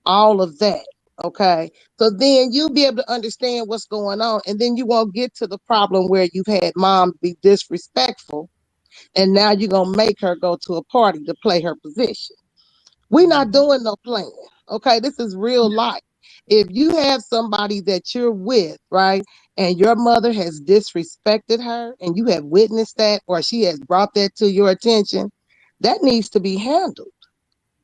all of that. Okay. So then you'll be able to understand what's going on. And then you won't get to the problem where you've had mom be disrespectful. And now you're going to make her go to a party to play her position. We're not doing no playing. Okay. This is real life. If you have somebody that you're with, right, and your mother has disrespected her and you have witnessed that, or she has brought that to your attention, that needs to be handled.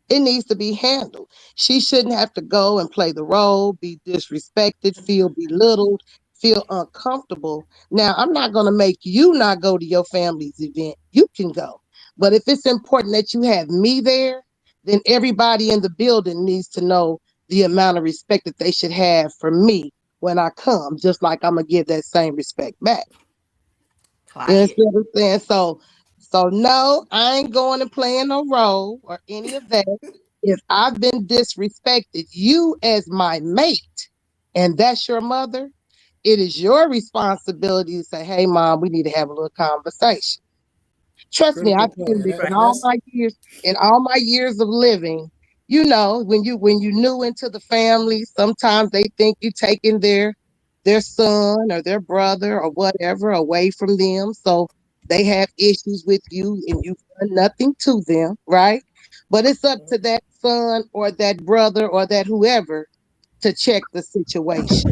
It needs to be handled. She shouldn't have to go and play the role, be disrespected, feel belittled, feel uncomfortable. Now, I'm not going to make you not go to your family's event. You can go. But if it's important that you have me there, then everybody in the building needs to know the amount of respect that they should have for me when I come, just like I'm going to give that same respect back. You Quiet. understand what I'm saying? So no, I ain't going and playing no role or any of that. If I've been disrespected, you as my mate, and that's your mother, it is your responsibility to say, "Hey, mom, we need to have a little conversation." Trust me, Critical I've point, seen and, this that, in and all that's my years. In all my years of living, you know, when you new into the family, sometimes they think you taking their son or their brother or whatever away from them. So they have issues with you and you've done nothing to them, right? But it's up to that son or that brother or that whoever to check the situation.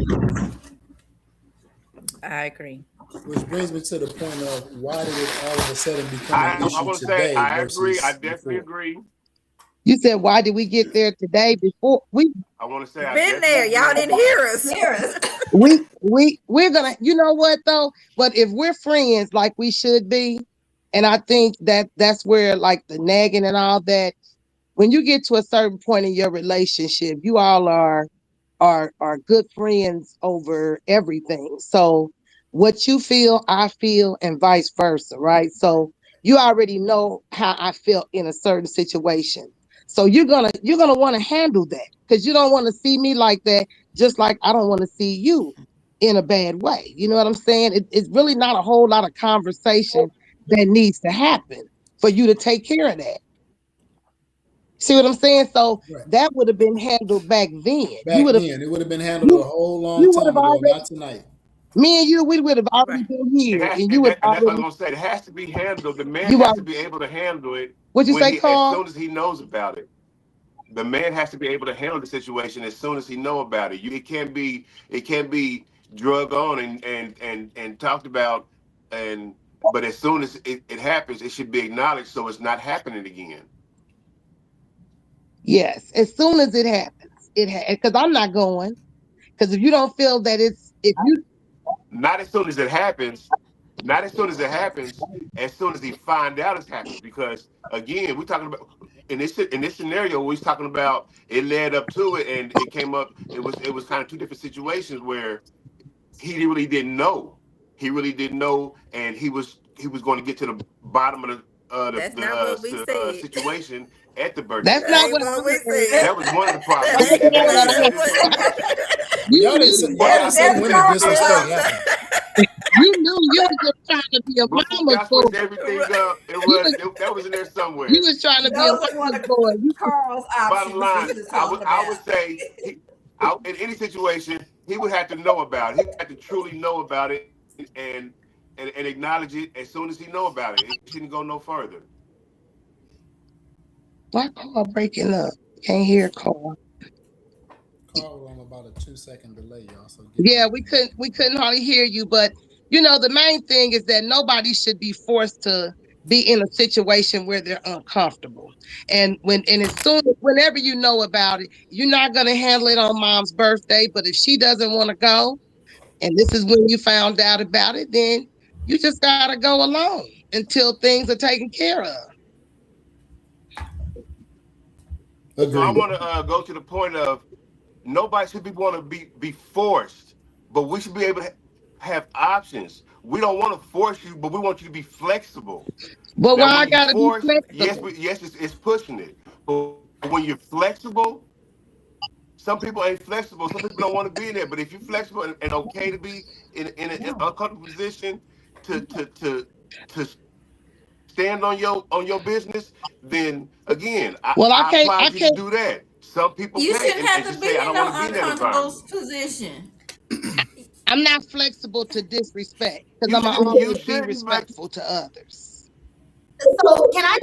I agree. which brings me to the point of why did it all of a sudden become an I issue want to say today I agree. I versus definitely before? agree. You said, why did we get there today? Before I want to say I Been definitely there. agree. Y'all didn't hear us. Sarah. we're gonna, you know what though, but if we're friends like we should be, and I think that that's where like the nagging and all that, when you get to a certain point in your relationship, you all are good friends over everything. So what you feel, I feel, and vice versa, right? So you already know how I felt in a certain situation. So you're gonna want to handle that because you don't want to see me like that, just like I don't want to see you in a bad way. You know what I'm saying? It's really not a whole lot of conversation that needs to happen for you to take care of that. See what I'm saying? So Right. that would have been handled back then. You Back would have then, it would have been handled a you whole long you would have time ago, already, not tonight. me and you, we would have already Right. been It here, has, and you would and have that's what I already was gonna say. It has to be handled. The man you has are. to be able to handle it What you when say, as Carl? soon as he knows about it. The man has to be able to handle the situation as soon as he know about it. It can't be drug on and talked about, and but as soon as it happens, it should be acknowledged so it's not happening again. Yes, as soon as it happens, because I'm not going. Because if you don't feel that it's if you Not as soon as it happens, not as soon as it happens, as soon as he find out it's happened. Because again, we're talking about in this scenario, we're talking about it led up to it and it came up. It was kind of two different situations where he really didn't know. He really didn't know, and he was going to get to the bottom of That's not what we the said. situation at the birthday that's That not party. ain't what what I we said. said. That was one of the problems. That's That not what ain't I not said. what. But You y'all didn't say you But women I think disrespect happened. you You knew you was just trying to be a Before mama's I boy. switched everything up, that was in there somewhere. You was trying to be a Those are one mama's of boy. Carl's Bottom options. line, This is I talking would about. say in any situation, he would have to know about it. He would have to truly know about it and acknowledge it as soon as he know about it. It shouldn't go no further. Why Carl breaking up? Can't hear Carl. Carl on about a 2-second delay, y'all. So Yeah, we couldn't hardly hear you, but the main thing is that nobody should be forced to be in a situation where they're uncomfortable. And whenever you know about it, you're not gonna handle it on mom's birthday. But if she doesn't want to go, and this is when you found out about it, then you just gotta go alone until things are taken care of. So I agreed. want to go to the point of nobody should want to be forced, but we should be able to have options. We don't want to force you, but we want you to be flexible. But Now, why I when you gotta be force, flexible? yes, it's pushing it. But when you're flexible, some people ain't flexible. Some people don't want to be in there. But if you're flexible and okay to be in an uncomfortable position to stand on your business, then again, I applaud you to do that. Some people You can't shouldn't have and to just be say, I in don't no want to be in that uncomfortable environment. position. I'm not flexible to disrespect because You I'm shouldn't, always be but respectful to others. So can I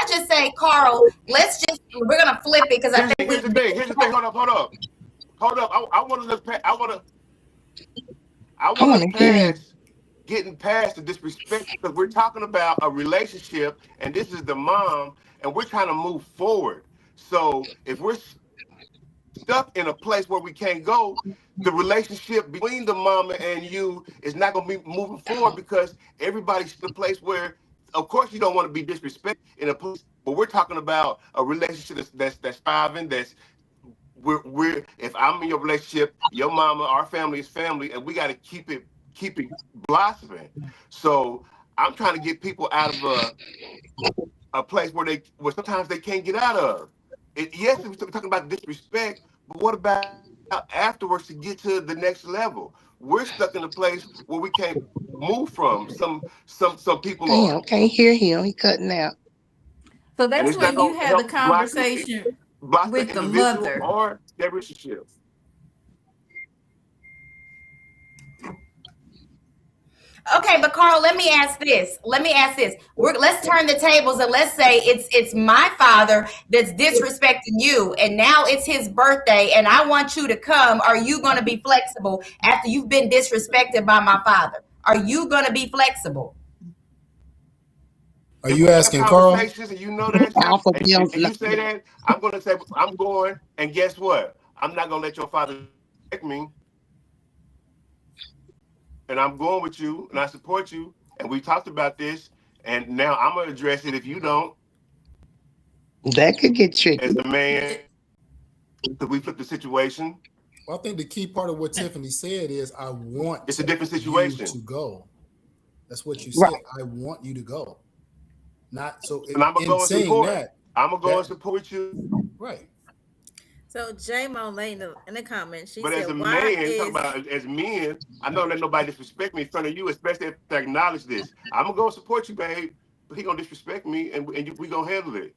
just say, Carl, we're gonna flip it because I think here's the thing. Hold up. I want to look past. I want I to want look to hear him. past getting past the disrespect because we're talking about a relationship, and this is the mom, and we're trying to move forward. So if we're stuck in a place where we can't go, the relationship between the mama and you is not going to be moving forward because everybody's in a place where, of course, you don't want to be disrespected in a place, but we're talking about a relationship that's thriving, we're if I'm in your relationship, your mama, our family is family, and we got to keep it blossoming. So I'm trying to get people out of a place where sometimes they can't get out of. Yes, we're talking about disrespect, but what about afterwards to get to the next level? We're stuck in a place where we can't move from. Some people are, Damn, can't hear him. He cutting out. So and that's it's not when you going to have the help conversation block the with the individual mother. or their relationship. Okay, but Carl, let me ask this. Let's turn the tables and let's say it's my father that's disrespecting you, and now it's his birthday, and I want you to come. Are you going to be flexible after you've been disrespected by my father? Are you going to be flexible? Are you asking Carl? Conversations, and you know that, Off of and you say that, I'm going to say I'm going, and guess what? I'm not going to let your father respect me, and I'm going with you, and I support you, and we talked about this, and now I'm going to address it if you don't, That could get tricky. as the man, because we flip the situation. Well, I think the key part of what Tiffany said is I want It's a different you situation. to go. That's what you said. Right. I want you to go. Not so And I'm going to go and saying support. that, I'm going to go and support you. right. So J Mo Lane in the comments, she But said, as a "Why man, is talking about as men, I don't let nobody disrespect me in front of you, especially if they acknowledge this. I'm gonna go support you, babe, but he gonna disrespect me, and we gonna handle it.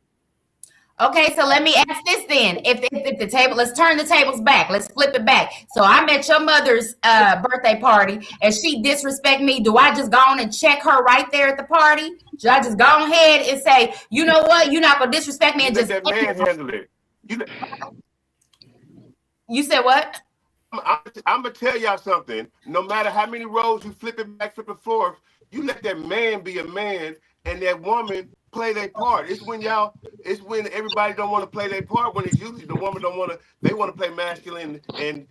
Okay, so let me ask this then. If the table, let's turn the tables back. Let's flip it back. So I'm at your mother's birthday party and she disrespect me. Do I just go on and check her right there at the party? Should I just go ahead and say, you know what? You're not gonna disrespect me You and let just that man handle it. You said what? I'm gonna tell y'all something. No matter how many roles you flip it back, flip it forth, you let that man be a man and that woman play their part. It's when everybody don't want to play their part. When it's usually the woman don't want to. They want to play masculine and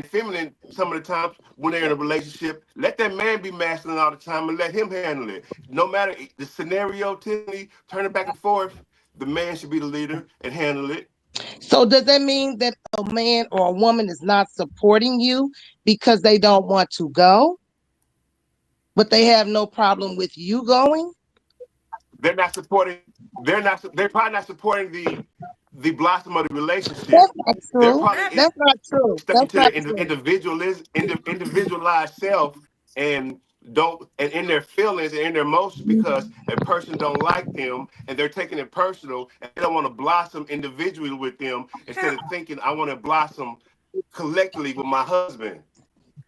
feminine some of the times when they're in a relationship. Let that man be masculine all the time and let him handle it. No matter the scenario, Tiffany, turn it back and forth. The man should be the leader and handle it. So does that mean that a man or a woman is not supporting you because they don't want to go, but they have no problem with you going? They're not supporting. They're probably not supporting the blossom of the relationship. That's not They're true. probably That's not true. stuck That's into not the true. individualized self and don't and in their feelings and in their emotions because a person don't like them and they're taking it personal and they don't want to blossom individually with them instead of thinking I want to blossom collectively with my husband.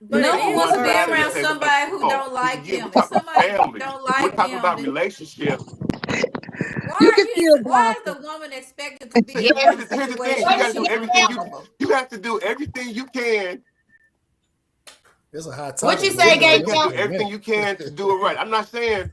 But No it one is wants to be hard. around somebody who don't like Again, them. we're If talking somebody family. don't We're like talking about them, relationship. You can still why is blossom. the woman expected to be So in Yeah. a here's the thing: situation you where got to do she's everything uncomfortable? you have to do everything you can. It's a hot topic. What you We've say, been doing Gay? You this got to for do a everything minute. you can to do it right. I'm not saying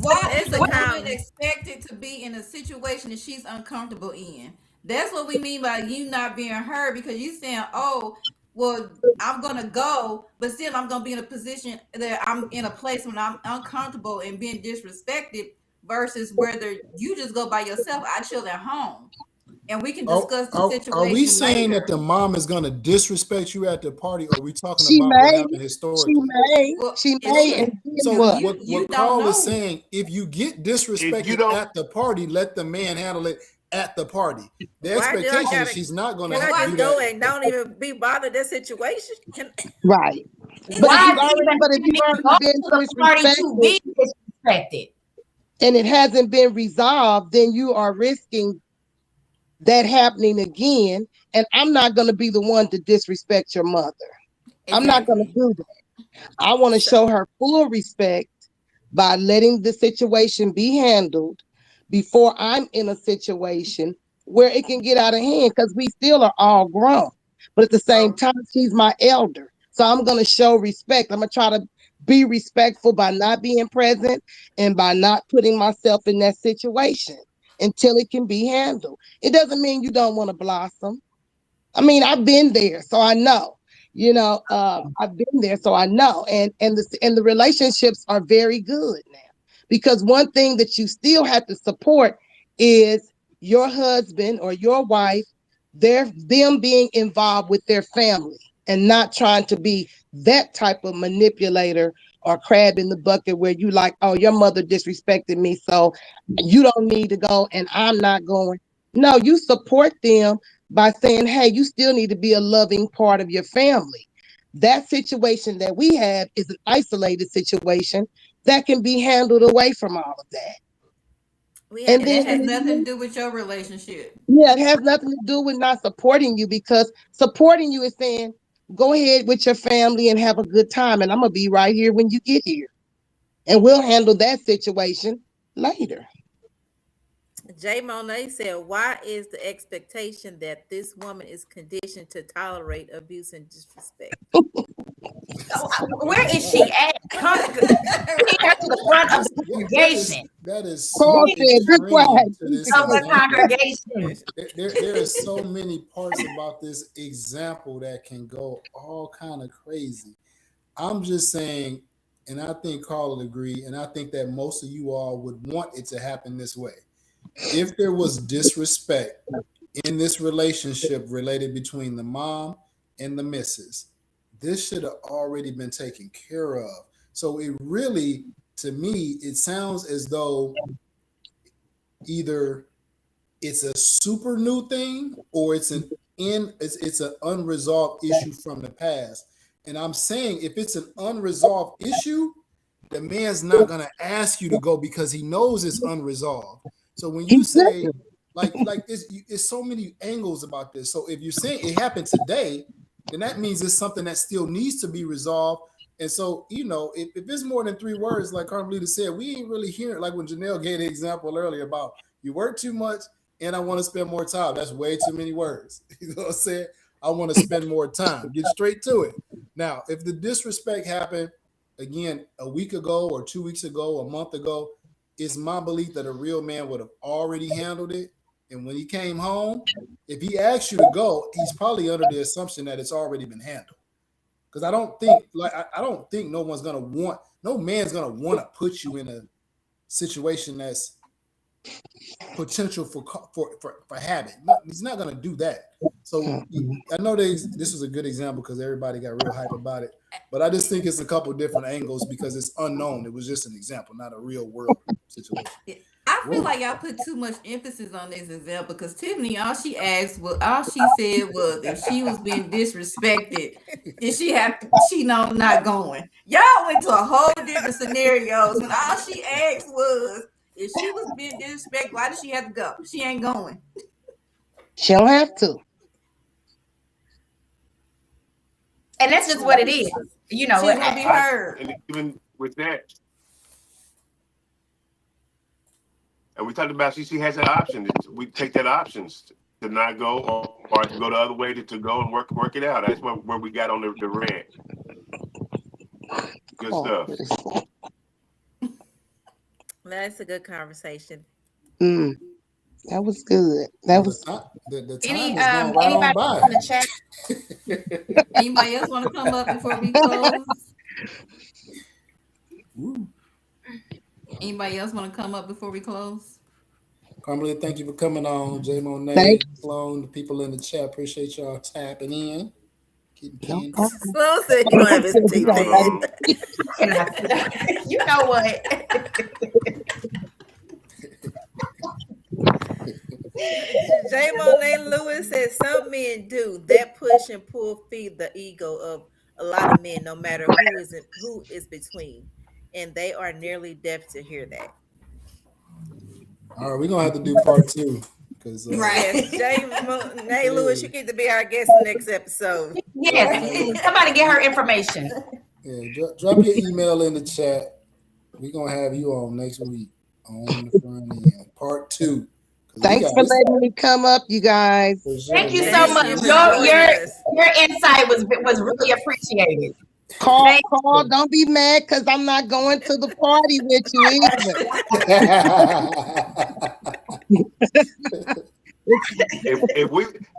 Why is It's the a woman com- expected to be in a situation that she's uncomfortable in? That's what we mean by you not being heard, because you saying, "Oh, well, I'm gonna go, but still I'm gonna be in a position that I'm in a place when I'm uncomfortable and being disrespected." Versus whether you just go by yourself, I chill at home, and we can discuss the Are we situation saying that later. the mom is going to disrespect you at the party, or are we talking She about what may, happened she historically? may, Well, she if may, she, and then So what? you what don't Carl is know. saying, if you get if you disrespected don't. at the party, let the man handle it at the party. The Why do I expectation is gotta? she's not going Can to I Why? just do go that. and don't even be bothered that situation? Can Right. But if Why you've already, even but if you've need to already go been to the party to disrespected be disrespected? and it hasn't been resolved, then you are risking that happening again. And I'm not going to be the one to disrespect your mother. I'm not going to Exactly. do that. I want to so? show her full respect by letting the situation be handled before I'm in a situation where it can get out of hand because we still are all grown. But at the same time, she's my elder. So I'm going to show respect. I'm going to try to be respectful by not being present and by not putting myself in that situation until it can be handled. It doesn't mean you don't want to blossom. I mean, I've been there, so I know. I've been there, so I know. And the relationships are very good now because one thing that you still have to support is your husband or your wife, them being involved with their family and not trying to be that type of manipulator or crab in the bucket where you like, oh, your mother disrespected me, so you don't need to go and I'm not going. No, you support them by saying, hey, you still need to be a loving part of your family. That situation that we have is an isolated situation that can be handled away from all of that. We And have And to then, that have. has nothing to do with your relationship. yeah, it has nothing to do with not supporting you because supporting you is saying, go ahead with your family and have a good time. And I'm going to be right here when you get here. And we'll handle that situation later. Jay Monet said, "Why is the expectation that this woman is conditioned to tolerate abuse and disrespect?" Where is she at? Bring her to the front of the congregation. That is Paul so said, be quiet. extreme to this Of the example. congregation. There are so many parts about this example that can go all kind of crazy. I'm just saying, and I think Carl would agree, and I think that most of you all would want it to happen this way. If there was disrespect in this relationship related between the mom and the missus, this should have already been taken care of. So it really, to me, it sounds as though either it's a super new thing or it's an unresolved issue from the past. And I'm saying if it's an unresolved issue, the man's not gonna ask you to go because he knows it's unresolved. So when you say like it's so many angles about this. So if you're saying it happened today, then that means it's something that still needs to be resolved. And so, if it's more than 3 words, like Carmelita said, we ain't really hearing, like when Janelle gave the example earlier about you work too much and I want to spend more time. That's way too many words. You know what I'm saying? I want to spend more time. Get straight to it. Now, if the disrespect happened again a week ago or 2 weeks ago, a month ago, it's my belief that a real man would have already handled it. And when he came home, if he asks you to go, he's probably under the assumption that it's already been handled. Because I don't think no man's gonna want to put you in a situation that's potential for habit. He's not going to do that. So I know this was a good example because everybody got real hype about it, but I just think it's a couple different angles because it's unknown. It was just an example, not a real world situation. I I feel like y'all put too much emphasis on this example because Tiffany, all she said was if she was being disrespected, did she have to, she know not going. Y'all went to a whole different scenarios when all she asked was if she was being disrespected, why did she have to go? She ain't going. She don't have to. And that's just what it is. You know, She's gonna be heard. And even with that, and we talked about she has that option. We take that options to not go or to go the other way to go and work it out. That's where we got on the rant. Good stuff. That's a good conversation. That was good. That was the time any is going right anybody on by. in the chat? Anybody else want to come up before we close? Ooh. Anybody else want to come up before we close? Carmelita, thank you for coming on. J Monet, Thank Sloan, the people in the chat, appreciate y'all tapping in. Keep candy. Sloan said you gonna have his teeth in. You know what? J. Monet Lewis says some men do that. Push and pull feed the ego of a lot of men, no matter who is between, and they are nearly deaf to hear that. All right, we're gonna have to do part 2 because Right. Yes, J. Monet Lewis, you get to be our guest next episode. Yes, somebody get her information. Yeah, drop your email in the chat. We're gonna have you on next week on the front end, part 2. Thanks for letting me come up, you guys. Thank you so Thank much. you for joining us. Your insight was really appreciated. Call, don't be mad because I'm not going to the party with you either.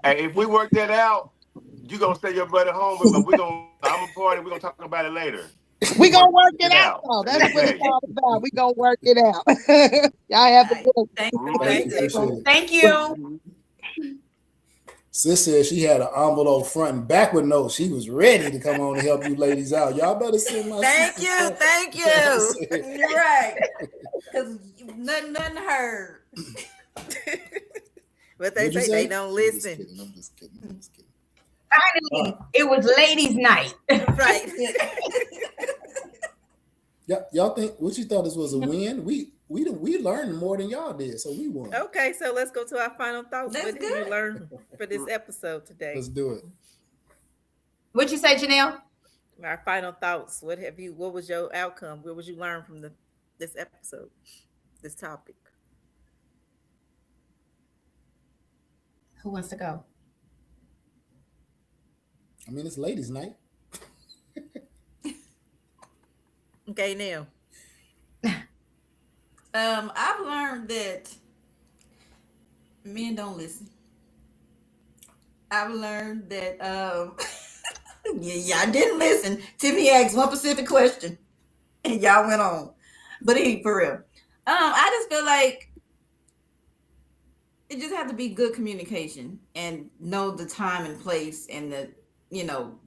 if we work that out, you gonna stay your brother home, but I'm a party. We're gonna talk about it later. We gonna work it out. Though. That's what it's all about. We gonna work it out. Y'all have a good Thank Thank you. Sis said she had an envelope front and backward note. She was ready to come on and help you ladies out. Y'all better send my Thank you. You're right. Because nothing heard. But they say they don't listen. I'm just kidding. Finally, it was ladies' night. Right. Y'all think what you thought this was a win? We learned more than y'all did, so we won. Okay, so let's go to our final thoughts. That's What did you learn for this episode today? Let's do it. What'd you say, Janelle? Our final thoughts. What was your outcome? What would you learn from this episode, this topic? Who wants to go? I mean, it's ladies' night. Okay, Neil. I've learned that men don't listen. I've learned that y'all didn't listen. Tiffany asked one specific question and y'all went on. But for real. I just feel like it just have to be good communication and know the time and place and the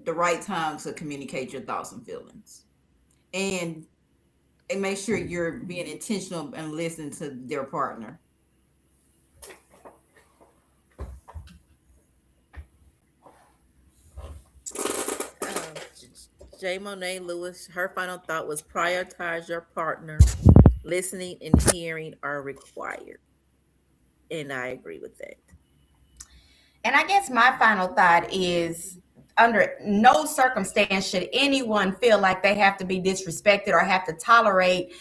right time to communicate your thoughts and feelings. And make sure you're being intentional and listening to their partner. J. Monet Lewis, her final thought was prioritize your partner. Listening and hearing are required. And I agree with that. And I guess my final thought is under no circumstance should anyone feel like they have to be disrespected or have to tolerate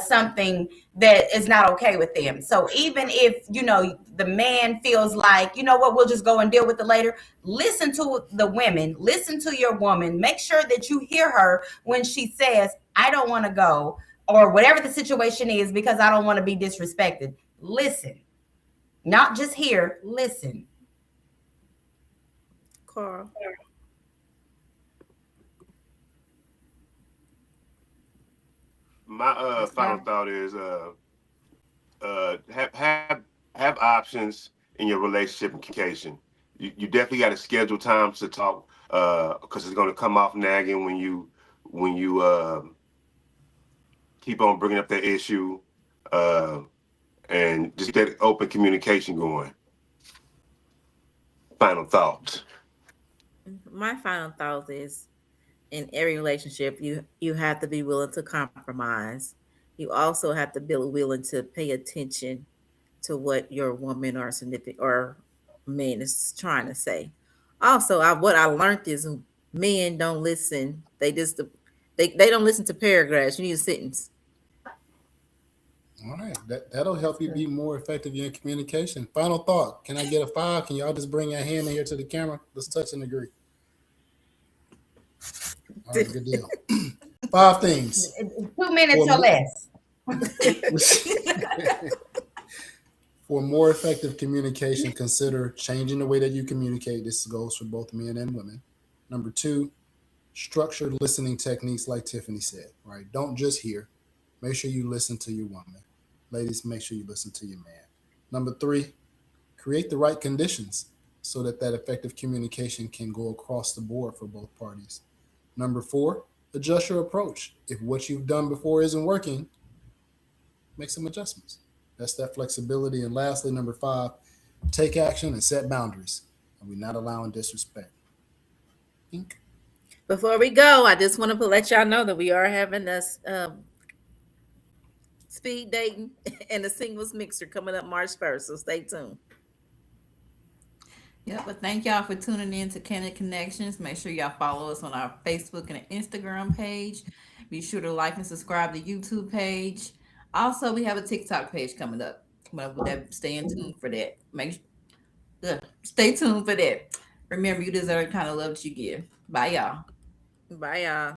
something that is not okay with them. So even if, the man feels like, we'll just go and deal with it later. Listen to the women, listen to your woman, make sure that you hear her when she says, I don't want to go, or whatever the situation is, because I don't want to be disrespected. Listen, not just hear, listen. Carl. My final thought is have options in your relationship and communication. You definitely got to schedule times to talk because it's going to come off nagging when you keep on bringing up that issue. and just get that open communication going. Final thoughts. My final thought is, in every relationship, you have to be willing to compromise. You also have to be willing to pay attention to what your woman or significant or man is trying to say. Also, what I learned is men don't listen. They don't listen to paragraphs. You need a sentence. All right, that'll help you be more effective in communication. Final thought. Can I get a 5? Can y'all just bring your hand in here to the camera? Let's touch and agree. All right, good deal. 5 things. 2 minutes or less. For more effective communication, consider changing the way that you communicate. This goes for both men and women. Number 2, structured listening techniques like Tiffany said, right? Don't just hear. Make sure you listen to your woman. Ladies, make sure you listen to your man. Number 3, create the right conditions so that effective communication can go across the board for both parties. Number 4, adjust your approach. If what you've done before isn't working, make some adjustments. That's that flexibility. And lastly, number 5, take action and set boundaries. And we're not allowing disrespect. Think. Before we go, I just want to let y'all know that we are having this speed dating and the singles mixer coming up March 1st. So stay tuned. Yeah, but thank y'all for tuning in to Candid Connections. Make sure y'all follow us on our Facebook and Instagram page. Be sure to like and subscribe to the YouTube page. Also, we have a TikTok page coming up. Stay tuned for that. Stay tuned for that. Remember, you deserve the kind of love that you give. Bye, y'all. Bye, y'all.